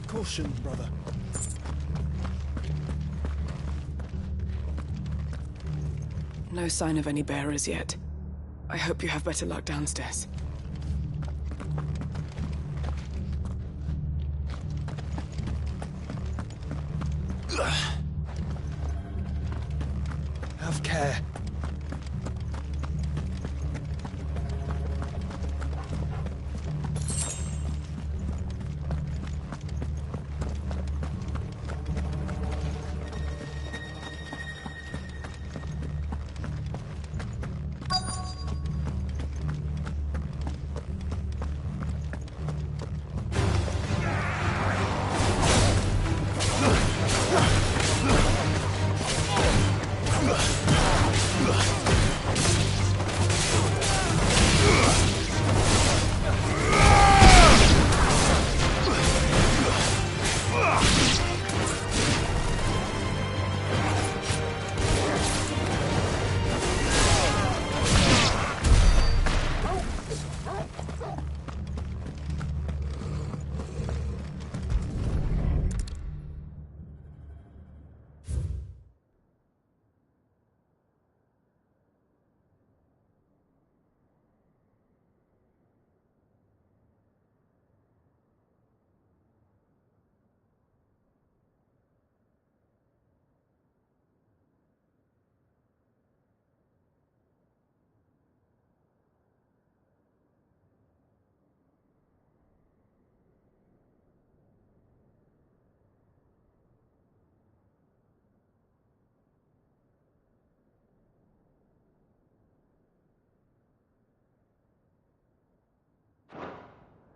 Caution, brother. No sign of any bearers yet. I hope you have better luck downstairs. Have care.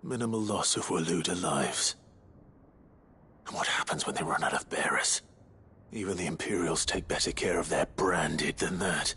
Minimal loss of Waluda lives. And what happens when they run out of bearers? Even the Imperials take better care of their branded than that.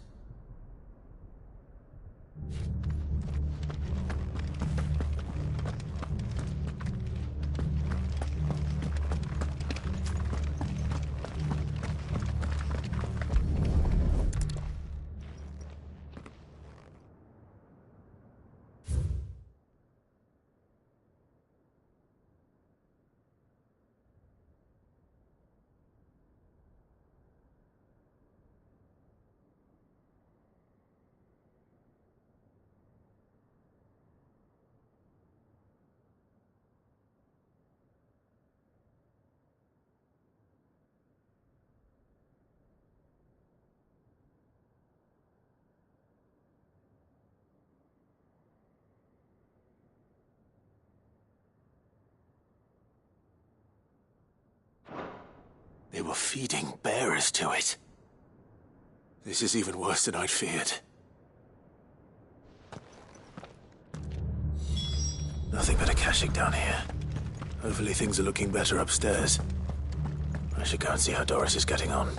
They were feeding bearers to it. This is even worse than I'd feared. Nothing but a caching down here. Hopefully things are looking better upstairs. I should go and see how Doris is getting on.